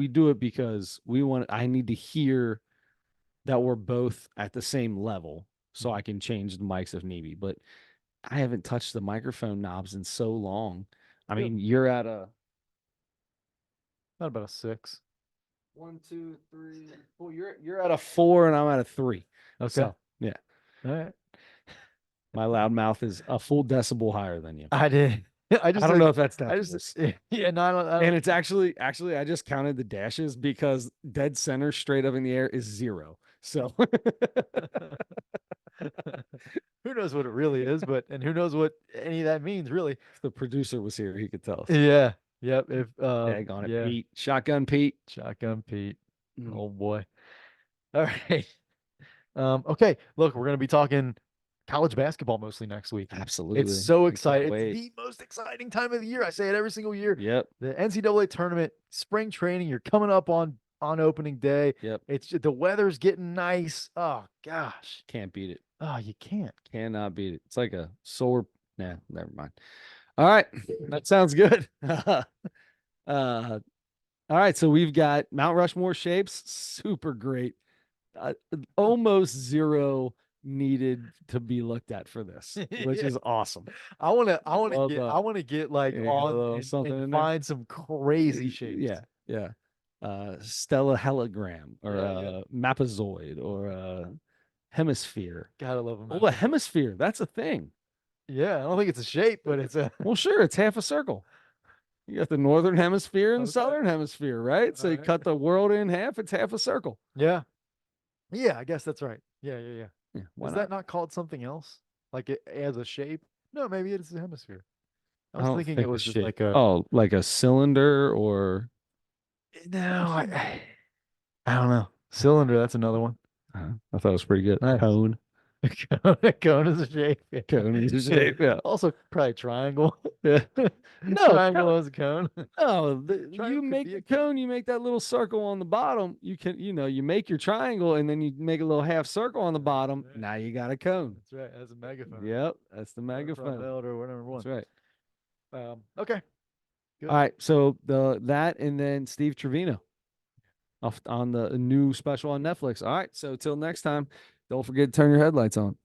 do it because I need to hear that we're both at the same level so I can change the mics if need be. But I haven't touched the microphone knobs in so long. I mean, you're at a not about a 6. 1, 2, 3, 4. You're at a 4 and I'm at a 3. Okay. So, yeah. All right. My loud mouth is a full decibel higher than you. I did. I don't know if that's that. Yeah, no, I don't. And it's actually I just counted the dashes because dead center straight up in the air is 0. So who knows what it really is, and who knows what any of that means, really. If the producer was here, he could tell us. Yeah. Yep. If Dag on it, Pete. Shotgun Pete. Shotgun Pete. Oh boy. All right. Okay. Look, we're gonna be talking college basketball mostly next week. Absolutely. It's so exciting. It's the most exciting time of the year. I say it every single year. Yep. The NCAA tournament, spring training, you're coming up on on opening day. Yep. The weather's getting nice. Oh gosh. Can't beat it. Oh, you can't. Cannot beat it. It's like a solar. Nah, never mind. All right. That sounds good. All right. So we've got Mount Rushmore shapes. Super great. Almost zero needed to be looked at for this, which is awesome. I want to Well get done. like Yeah, got a on little and, something and in there. find some crazy shapes. Yeah, yeah. Stella hologram or Yeah. mapazoid or hemisphere. Gotta love them. Oh, a hemisphere. That's a thing. Yeah, I don't think it's a shape, but it's a Well, sure, it's half a circle. You got the northern hemisphere and Okay. southern hemisphere, right? So you Alright. cut the world in half, it's half a circle. Yeah. Yeah, I guess that's right. Yeah. Yeah, why Is not? that not called something else? Like it as a shape? No, maybe it is a hemisphere. I I was don't thinking think it a was just shape. like a Oh, like a cylinder or no, I don't know. Cylinder, that's another one. I thought it was pretty good. Nice. Cone. Cone is a shape. Yeah. Cone is a shape. Yeah. Also probably triangle. Yeah. No, Triangle is a cone. no. You Triangle could make be a the cone, you make that little circle on the bottom. You can, you make your triangle and then you make a little half circle on the bottom. Right. Now you got a cone. That's right. That's a megaphone. Yep, that's the Or megaphone. belt or whatever one. That's right. Okay. Good. All right, so that and then Steve Trevino off on the new special on Netflix. All right, so till next time, don't forget to turn your headlights on.